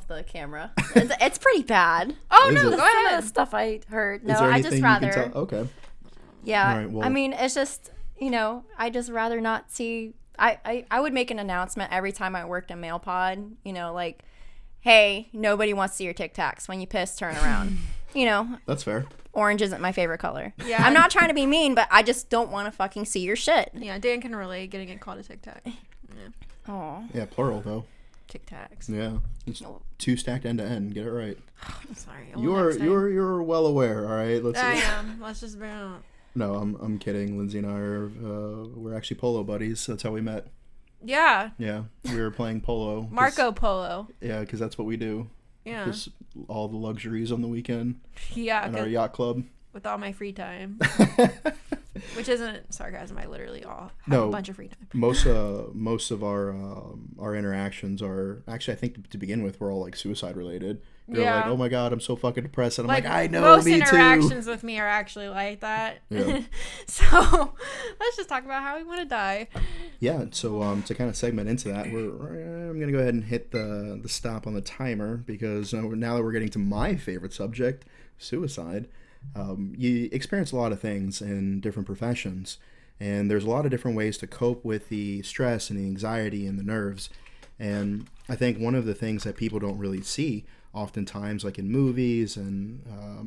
Speaker 5: the camera. It's pretty bad.
Speaker 6: Oh
Speaker 4: Is
Speaker 6: no,
Speaker 4: it?
Speaker 6: go
Speaker 5: Some
Speaker 6: ahead.
Speaker 5: of the stuff I heard. No,
Speaker 4: Is there
Speaker 5: I
Speaker 4: anything
Speaker 5: just
Speaker 4: you
Speaker 5: rather.
Speaker 4: can tell? Okay.
Speaker 5: Yeah.
Speaker 4: All right, well-
Speaker 5: I mean, it's just, you know, I just rather not see. I would make an announcement every time I worked in mail pod. You know, like, hey, nobody wants to see your Tic Tacs. When you piss, turn around. You know,
Speaker 4: That's fair.
Speaker 5: orange isn't my favorite color.
Speaker 6: Yeah.
Speaker 5: I'm not trying to be mean, but I just don't want to fucking see your shit.
Speaker 6: Yeah, Dan can relate getting it called a Tic Tac.
Speaker 5: Oh,
Speaker 4: Yeah, plural though.
Speaker 6: Tic Tacs.
Speaker 4: Yeah, it's 2 stacked end to end. Get it right.
Speaker 6: I'm sorry.
Speaker 4: You're well aware. All right. Let's.
Speaker 6: I am. Let's just bring it up.
Speaker 4: No, I'm kidding. Lindsay and I are we're actually polo buddies. That's how we met.
Speaker 6: Yeah.
Speaker 4: Yeah, we were playing polo.
Speaker 6: Marco Polo.
Speaker 4: Yeah, because that's what we do.
Speaker 6: Yeah.
Speaker 4: Just all the luxuries on the weekend
Speaker 6: Yeah.
Speaker 4: in our yacht club.
Speaker 6: With all my free time. Which isn't sarcasm. I literally have
Speaker 4: No.
Speaker 6: a bunch of free time.
Speaker 4: Most of our interactions are actually, I think to begin with, we're all like suicide related. You're
Speaker 6: Yeah.
Speaker 4: like, oh my god, I'm so fucking depressed, and I'm like, I know,
Speaker 6: most
Speaker 4: me
Speaker 6: interactions
Speaker 4: too.
Speaker 6: with me are actually like that.
Speaker 4: Yeah.
Speaker 6: So let's just talk about how we want to die.
Speaker 4: Yeah. So to kind of segment into that, I'm gonna go ahead and hit the stop on the timer because now that we're getting to my favorite subject, suicide. You experience a lot of things in different professions, and there's a lot of different ways to cope with the stress and the anxiety and the nerves. And I think one of the things that people don't really see oftentimes, like in movies and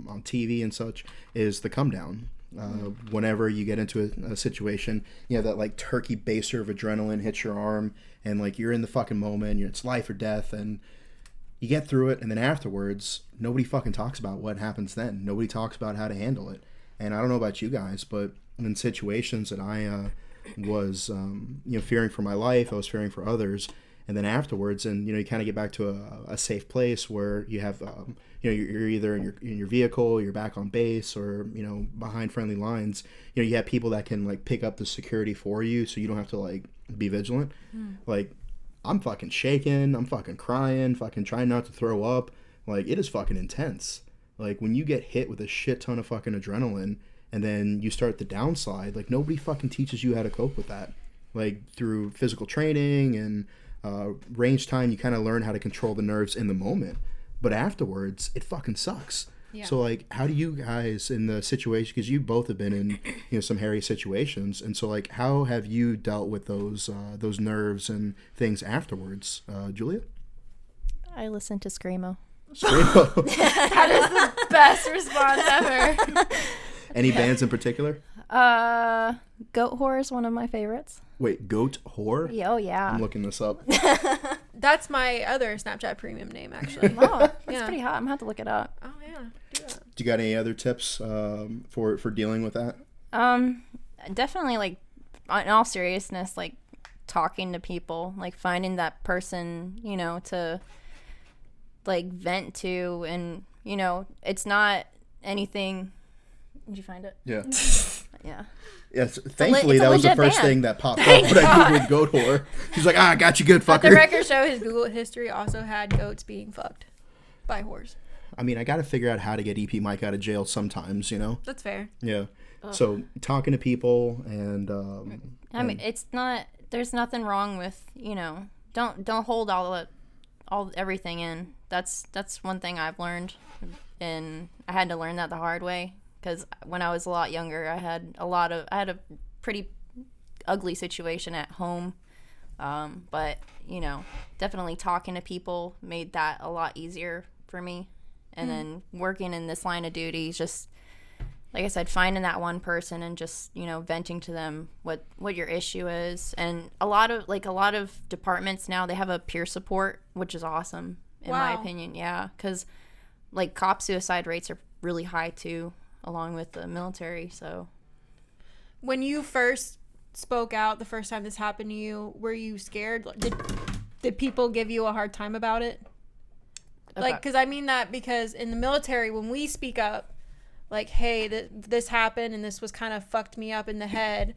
Speaker 4: on TV and such, is the come down. Whenever you get into a situation, you know, that like turkey baster of adrenaline hits your arm, and like you're in the fucking moment, it's life or death, and you get through it, and then afterwards, nobody fucking talks about what happens then. Nobody talks about how to handle it. And I don't know about you guys, but in situations that I was, fearing for my life, I was fearing for others, and then afterwards, and you kind of get back to a safe place where you have, you're either in your vehicle, you're back on base, or behind friendly lines. You have people that can like pick up the security for you, so you don't have to like be vigilant. Like, I'm fucking shaking, I'm fucking crying, fucking trying not to throw up. Like, it is fucking intense. Like, when you get hit with a shit ton of fucking adrenaline, and then you start the downslide, like, nobody fucking teaches you how to cope with that. Like, through physical training and range time, you kind of learn how to control the nerves in the moment. But afterwards, it fucking sucks.
Speaker 6: Yeah.
Speaker 4: So like, how do you guys in the situation? Because you both have been in some hairy situations, and so like, how have you dealt with those nerves and things afterwards, Giulia?
Speaker 5: I listen to Screamo.
Speaker 4: Screamo.
Speaker 6: That is the best response ever.
Speaker 4: Any bands in particular?
Speaker 5: Goat Whore is one of my favorites.
Speaker 4: Wait, Goat Whore?
Speaker 5: Yeah, oh yeah.
Speaker 4: I'm looking this up.
Speaker 6: That's my other Snapchat premium name, actually.
Speaker 5: Oh, that's
Speaker 6: Yeah.
Speaker 5: pretty hot. I'm gonna have to look it up.
Speaker 6: Oh yeah, do that.
Speaker 4: Do you got any other tips for dealing with that?
Speaker 5: Definitely, like, in all seriousness, like, talking to people, like, finding that person, to, like, vent to, and, it's not anything. Did you find it?
Speaker 4: Yeah.
Speaker 5: Yeah.
Speaker 4: Yes. Thankfully,
Speaker 5: it's a
Speaker 4: that was the
Speaker 5: legit
Speaker 4: first
Speaker 5: band.
Speaker 4: thing that popped up when I googled Goat Whore. She's like, I got you good,
Speaker 6: But the
Speaker 4: fucker.
Speaker 6: record show, his Google history also had goats being fucked by whores.
Speaker 4: I mean, I got to figure out how to get EP Mike out of jail sometimes,
Speaker 6: That's fair.
Speaker 4: Yeah. So talking to people and
Speaker 5: I mean, it's not. There's nothing wrong with Don't hold everything in. That's one thing I've learned, and I had to learn that the hard way. Because when I was a lot younger, I had a pretty ugly situation at home. But definitely talking to people made that a lot easier for me. And then working in this line of duty, just like I said, finding that one person and just venting to them what your issue is. And a lot of departments now, they have a peer support, which is awesome in my opinion. Yeah, because like cop suicide rates are really high too, along with the military. So
Speaker 6: When you first spoke out the first time this happened to you, were you scared? Did people give you a hard time about it? Like, because I mean that because in the military, when we speak up, like, hey, this happened and this was kind of fucked me up in the head,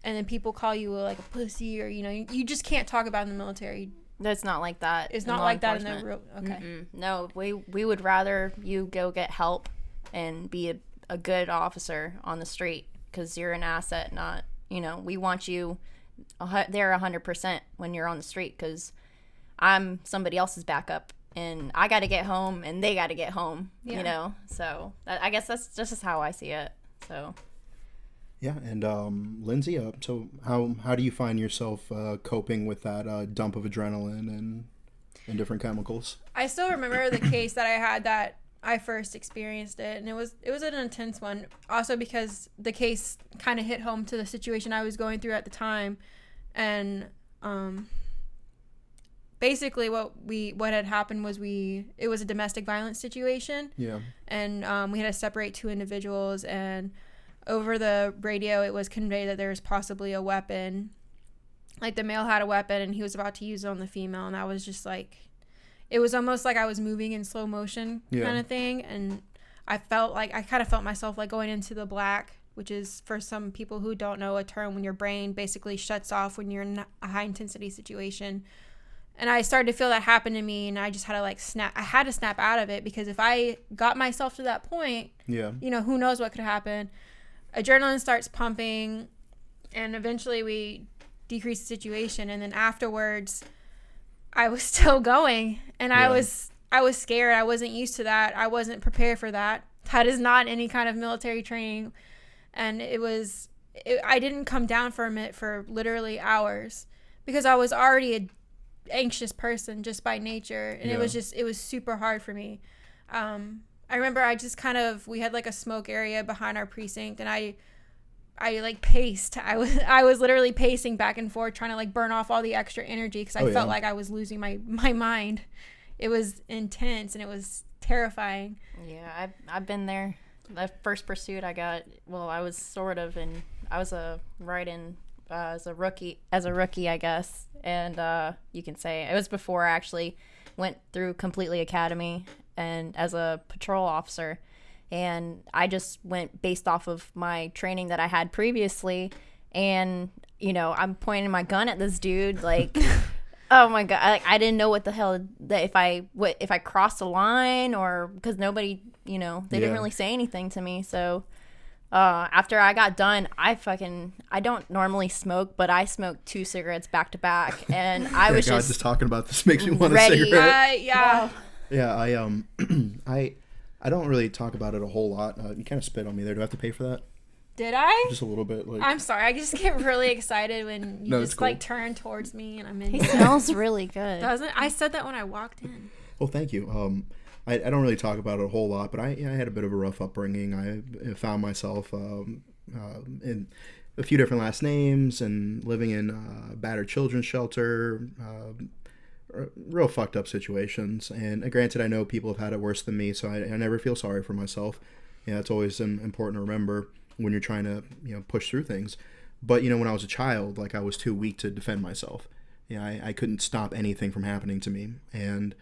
Speaker 6: and then people call you like a pussy, or you just can't talk about it in the military.
Speaker 5: that's not like that.
Speaker 6: It's
Speaker 5: in
Speaker 6: not
Speaker 5: law
Speaker 6: like that in the
Speaker 5: enforcement.
Speaker 6: real. Okay.
Speaker 5: Mm-mm. No, we would rather you go get help and be a good officer on the street, because you're an asset, not, we want you there 100% when you're on the street, because I'm somebody else's backup, and I got to get home and they got to get home, so I guess that's just how I see it. So
Speaker 4: yeah. And Lindsay, so how do you find yourself coping with that dump of adrenaline and different chemicals?
Speaker 6: I still remember the case that I had that I first experienced it, and it was an intense one. Also because the case kind of hit home to the situation I was going through at the time, and basically what had happened was it was a domestic violence situation.
Speaker 4: Yeah.
Speaker 6: And we had to separate two individuals, and over the radio it was conveyed that there was possibly a weapon. Like the male had a weapon and he was about to use it on the female, and I was just like, it was almost like I was moving in slow motion kind of thing, and I kind of felt myself like going into the black, which is, for some people who don't know, a term when your brain basically shuts off when you're in a high intensity situation. And I started to feel that happen to me, and I just had to snap. I had to snap out of it, because if I got myself to that point, who knows what could happen. Adrenaline starts pumping, and eventually we decrease the situation, and then afterwards I was still going, and I was scared. I wasn't used to that. I wasn't prepared for that. That is not any kind of military training. And I didn't come down from it for literally hours, because I was already an anxious person just by nature, and it was super hard for me. I remember we had like a smoke area behind our precinct, and I paced. I was literally pacing back and forth, trying to burn off all the extra energy, because I felt like I was losing my mind. It was intense, and it was terrifying.
Speaker 5: Yeah, I've been there. The first pursuit I got, I was sort of in. I was a as a rookie, I guess, and you can say it was before I actually went through completely academy and as a patrol officer. And I just went based off of my training that I had previously. And, I'm pointing my gun at this dude, like, oh my God. I didn't know what the hell, if I crossed a line, or because nobody, they didn't really say anything to me. So after I got done, I don't normally smoke, but I smoked 2 cigarettes back to back. And I was
Speaker 4: just talking about this makes me want
Speaker 5: ready.
Speaker 4: a cigarette.
Speaker 6: Yeah.
Speaker 4: Yeah, I don't really talk about it a whole lot. You kind of spit on me there. Do I have to pay for that?
Speaker 6: Did I?
Speaker 4: Just a little bit. Like,
Speaker 6: I'm sorry. I just get really excited when you
Speaker 4: No,
Speaker 6: just
Speaker 4: it's cool.
Speaker 6: like turn towards me and I'm in.
Speaker 5: He smells really good.
Speaker 6: Doesn't? I said that when I walked in.
Speaker 4: well, thank you. I don't really talk about it a whole lot, but I had a bit of a rough upbringing. I found myself in a few different last names and living in a battered children's shelter, real fucked up situations. And granted, I know people have had it worse than me, so I never feel sorry for myself. Yeah, it's always important to remember when you're trying to push through things. But when I was a child, like I was too weak to defend myself. I couldn't stop anything from happening to me. And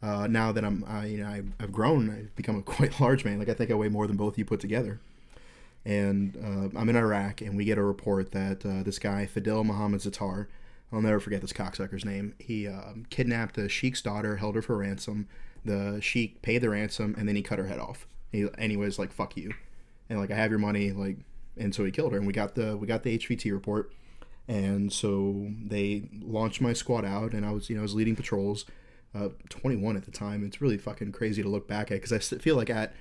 Speaker 4: now that I've grown, I've become a quite large man. Like I think I weigh more than both of you put together. And I'm in Iraq, and we get a report that this guy, Fidel Mohammed Zattar, I'll never forget this cocksucker's name. He kidnapped a sheik's daughter, held her for ransom. The sheik paid the ransom, and then he cut her head off. He was like, "Fuck you," and like, "I have your money," like, and so he killed her. And we got the HVT report, and so they launched my squad out, and I was leading patrols. 21 at the time. It's really fucking crazy to look back at because I feel like at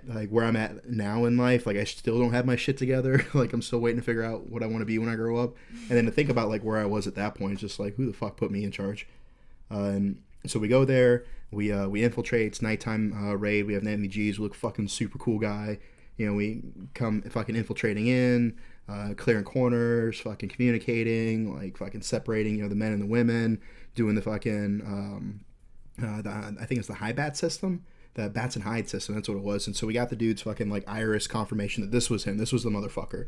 Speaker 4: like where I'm at now in life, like I still don't have my shit together. Like I'm still waiting to figure out what I want to be when I grow up. And then to think about like where I was at that point, it's just like, who the fuck put me in charge? And so we go there, we infiltrate. It's nighttime raid. We have NVGs. We look fucking super cool guy. We come fucking infiltrating in, clearing corners, fucking communicating, like fucking separating the men and the women, doing the fucking I think it's the high bat system. The bats and hide system, that's what it was. And so we got the dude's fucking like iris confirmation that this was him, this was the motherfucker.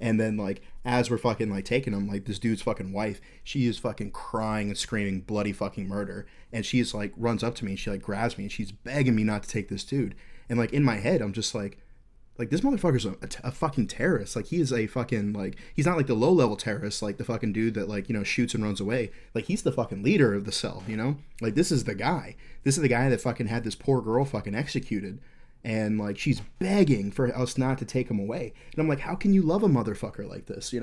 Speaker 4: And then like as we're fucking like taking him, like this dude's fucking wife, she is fucking crying and screaming bloody fucking murder. And she's like runs up to me and she like grabs me and she's begging me not to take this dude. And like in my head, I'm just like this motherfucker's a fucking terrorist. Like he is a fucking like he's not like the low level terrorist, like the fucking dude that like shoots and runs away. Like he's the fucking leader of the cell, like this is the guy. This is the guy that fucking had this poor girl fucking executed, and like she's begging for us not to take him away. And I'm like, how can you love a motherfucker like this,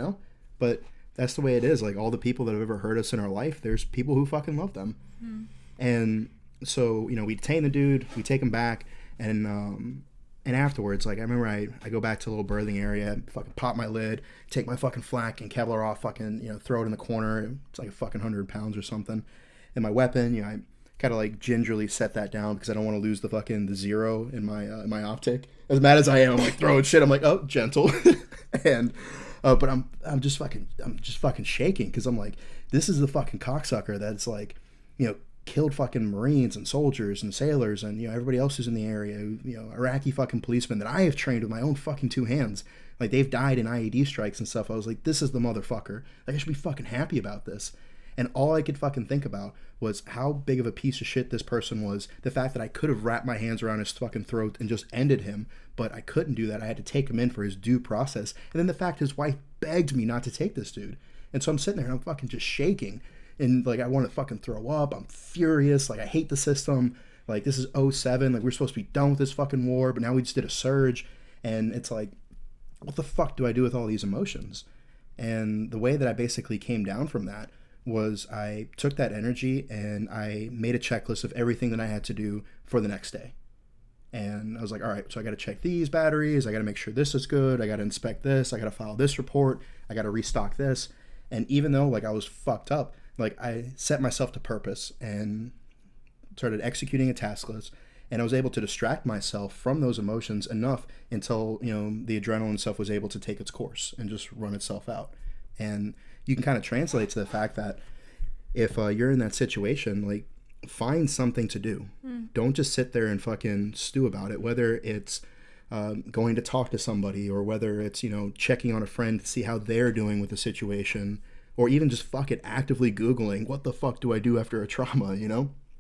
Speaker 4: But that's the way it is. Like all the people that have ever hurt us in our life, there's people who fucking love them. And so we detain the dude, we take him back, and afterwards, like, I remember I go back to the little berthing area, fucking pop my lid, take my fucking flak and Kevlar off, fucking, throw it in the corner. It's like a fucking 100 pounds or something. And my weapon, I kind of like gingerly set that down because I don't want to lose the zero in my optic. As mad as I am, I'm like throwing shit. I'm like, oh, gentle. And, but I'm just fucking shaking because I'm like, this is the fucking cocksucker that's like, killed fucking Marines and soldiers and sailors and everybody else who's in the area, Iraqi fucking policemen that I have trained with my own fucking two hands. Like they've died in IED strikes and stuff. I was like, this is the motherfucker. Like I should be fucking happy about this. And all I could fucking think about was how big of a piece of shit this person was. The fact that I could have wrapped my hands around his fucking throat and just ended him, but I couldn't do that. I had to take him in for his due process. And then the fact his wife begged me not to take this dude. And so I'm sitting there and I'm fucking just shaking. And like I want to fucking throw up. I'm furious. Like I hate the system. Like this is 07. Like we're supposed to be done with this fucking war, but now we just did a surge. And it's like, what the fuck do I do with all these emotions? And the way that I basically came down from that was I took that energy and I made a checklist of everything that I had to do for the next day. And I was like, all right, so I got to check these batteries. I got to make sure this is good. I got to inspect this. I got to file this report. I got to restock this. And even though like I was fucked up, like I set myself to purpose and started executing a task list, and I was able to distract myself from those emotions enough until the adrenaline stuff was able to take its course and just run itself out. And you can kind of translate to the fact that if you're in that situation, like find something to do. Don't just sit there and fucking stew about it, whether it's going to talk to somebody or whether it's checking on a friend to see how they're doing with the situation. Or even just fucking actively Googling, what the fuck do I do after a trauma,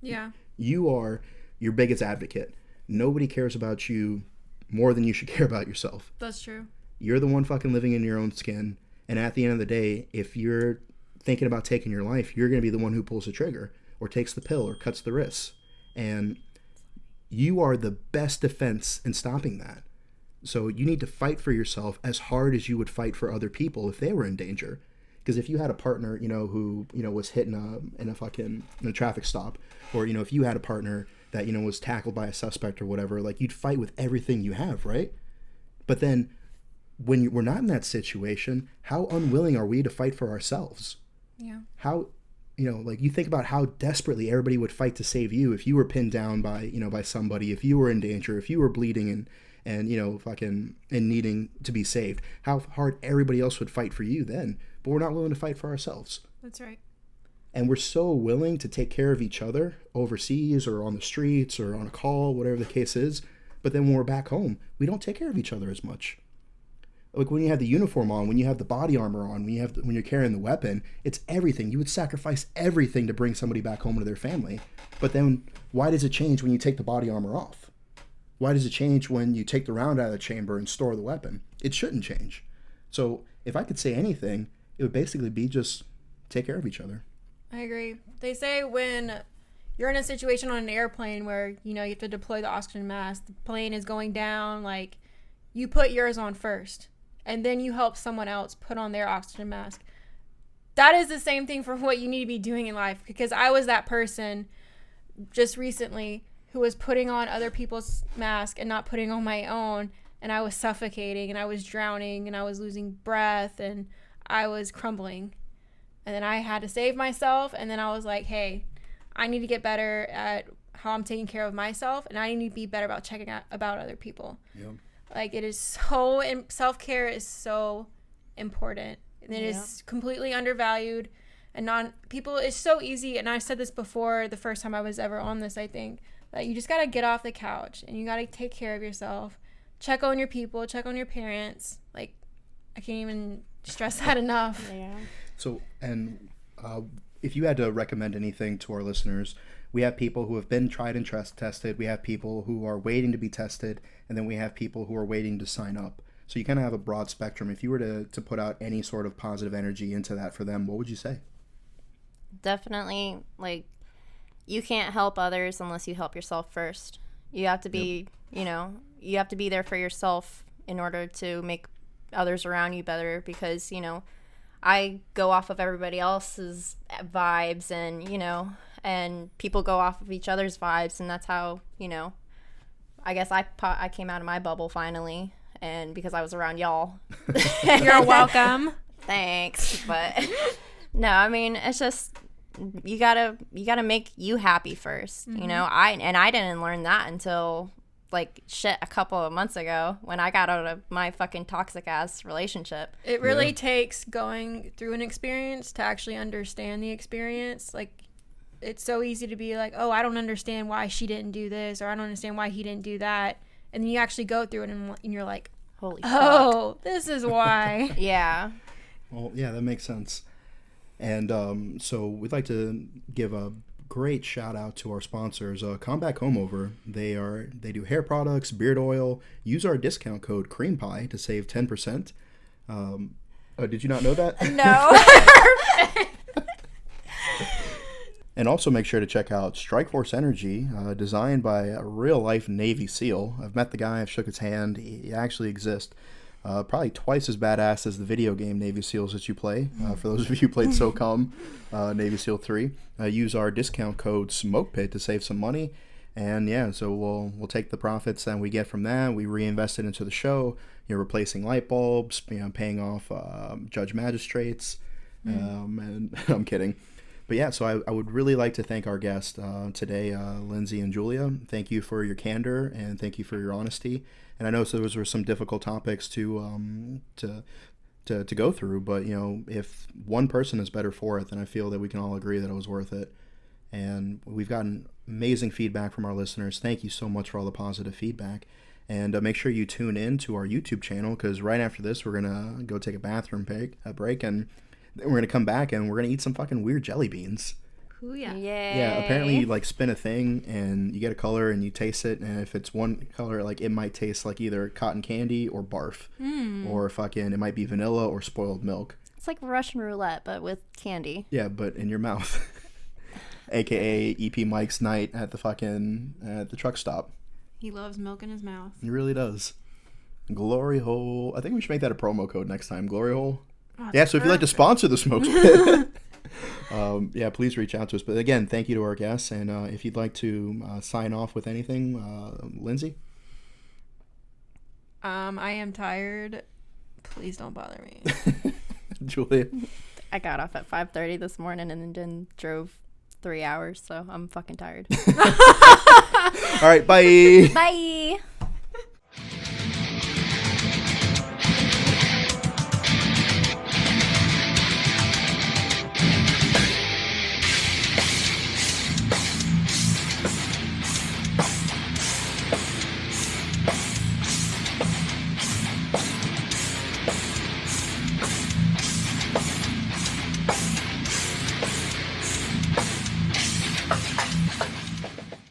Speaker 6: Yeah.
Speaker 4: You are your biggest advocate. Nobody cares about you more than you should care about yourself.
Speaker 6: That's true.
Speaker 4: You're the one fucking living in your own skin. And at the end of the day, if you're thinking about taking your life, you're going to be the one who pulls the trigger or takes the pill or cuts the wrists. And you are the best defense in stopping that. So you need to fight for yourself as hard as you would fight for other people if they were in danger. Because if you had a partner, who, was hit in a traffic stop, or, if you had a partner that, you know, was tackled by a suspect or whatever, like, you'd fight with everything you have, right? But then when we're not in that situation, how unwilling are we to fight for ourselves?
Speaker 6: Yeah.
Speaker 4: How, you know, like, you think about how desperately everybody would fight to save you if you were pinned down by, you know, by somebody, if you were in danger, if you were bleeding and you know, fucking, and needing to be saved. How hard everybody else would fight for you then. But we're not willing to fight for ourselves.
Speaker 6: That's right.
Speaker 4: And we're so willing to take care of each other overseas or on the streets or on a call, whatever the case is. But then when we're back home, we don't take care of each other as much. Like, when you have the uniform on, when you have the body armor on, when you're carrying the weapon, it's everything. You would sacrifice everything to bring somebody back home to their family. But then why does it change when you take the body armor off? Why does it change when you take the round out of the chamber and store the weapon? It shouldn't change. So if I could say anything, it would basically be just take care of each other.
Speaker 6: I agree. They say when you're in a situation on an airplane where, you know, you have to deploy the oxygen mask, the plane is going down, like, you put yours on first, and then you help someone else put on their oxygen mask. That is the same thing for what you need to be doing in life, because I was that person just recently who was putting on other people's mask and not putting on my own, and I was suffocating, and I was drowning, and I was losing breath, and I was crumbling. And then I had to save myself, and then I was like, hey, I need to get better at how I'm taking care of myself, and I need to be better about checking out about other people.
Speaker 4: Yeah.
Speaker 6: Like, it is so, self-care is so important, and it is completely undervalued, and people, it's so easy, and I said this before the first time I was ever on this, I think, that you just got to get off the couch, and you got to take care of yourself, check on your people, check on your parents. Like, I can't even stress that enough.
Speaker 5: Yeah.
Speaker 4: So, and if you had to recommend anything to our listeners, we have people who have been tried and tested. We have people who are waiting to be tested. And then we have people who are waiting to sign up. So you kind of have a broad spectrum. If you were to put out any sort of positive energy into that for them, what would you say?
Speaker 5: Definitely, like, you can't help others unless you help yourself first. You have to be, you know, you have to be there for yourself in order to make others around you better, because, you know, I go off of everybody else's vibes, and, you know, and people go off of each other's vibes, and that's how, you know, I guess I came out of my bubble finally, and because I was around y'all.
Speaker 6: You're welcome.
Speaker 5: Thanks. But no, I mean, it's just, you gotta make you happy first. You know, I didn't learn that until, like, shit, a couple of months ago when I got out of my fucking toxic ass relationship.
Speaker 6: It really takes going through an experience to actually understand the experience. Like, it's so easy to be like, oh, I don't understand why she didn't do this, or I don't understand why he didn't do that. And then you actually go through it, and you're like,
Speaker 5: Holy
Speaker 6: oh, this is why.
Speaker 5: Yeah.
Speaker 4: Well, yeah, that makes sense. And so we'd like to give a great shout out to our sponsors, Combover. They do hair products, beard oil. Use our discount code Creampie to save 10%. Oh, did you not know that?
Speaker 6: No.
Speaker 4: And also make sure to check out Strikeforce Energy, designed by a real-life Navy SEAL. I've met the guy, I've shook his hand. He actually exists. Probably twice as badass as the video game Navy SEALs that you play. For those of you who played SOCOM, Navy SEAL 3, use our discount code SmokePit to save some money. And yeah, so we'll take the profits that we get from that. We reinvest it into the show. You're replacing light bulbs, paying off judge magistrates. And I'm kidding. But yeah, so I would really like to thank our guest today, Lindsay and Giulia. Thank you for your candor, and thank you for your honesty. And I know those were some difficult topics to go through, but you know, if one person is better for it, then I feel that we can all agree that it was worth it. And we've gotten amazing feedback from our listeners. Thank you so much for all the positive feedback. And make sure you tune in to our YouTube channel, because right after this, we're gonna go take a bathroom break, and then we're gonna come back and we're gonna eat some fucking weird jelly beans.
Speaker 6: Ooh, yeah.
Speaker 5: Yay.
Speaker 4: Yeah, apparently you like spin a thing and you get a color and you taste it, and if it's one color, like it might taste like either cotton candy or barf, or fucking it might be vanilla or spoiled milk.
Speaker 5: It's like Russian roulette, but with candy.
Speaker 4: Yeah, but in your mouth. AKA EP Mike's night at the truck stop.
Speaker 6: He loves milk in his mouth.
Speaker 4: He really does. Glory hole. I think we should make that a promo code next time. Glory hole.
Speaker 6: Oh,
Speaker 4: Yeah, so if you'd like to sponsor the Smokes Pit, Yeah, please reach out to us. But again, thank you to our guests. And if you'd like to sign off with anything, Lindsay?
Speaker 6: I am tired. Please don't bother me.
Speaker 4: Giulia?
Speaker 5: I got off at 5:30 this morning and then drove 3 hours, so I'm fucking tired.
Speaker 4: All right, bye.
Speaker 5: Bye.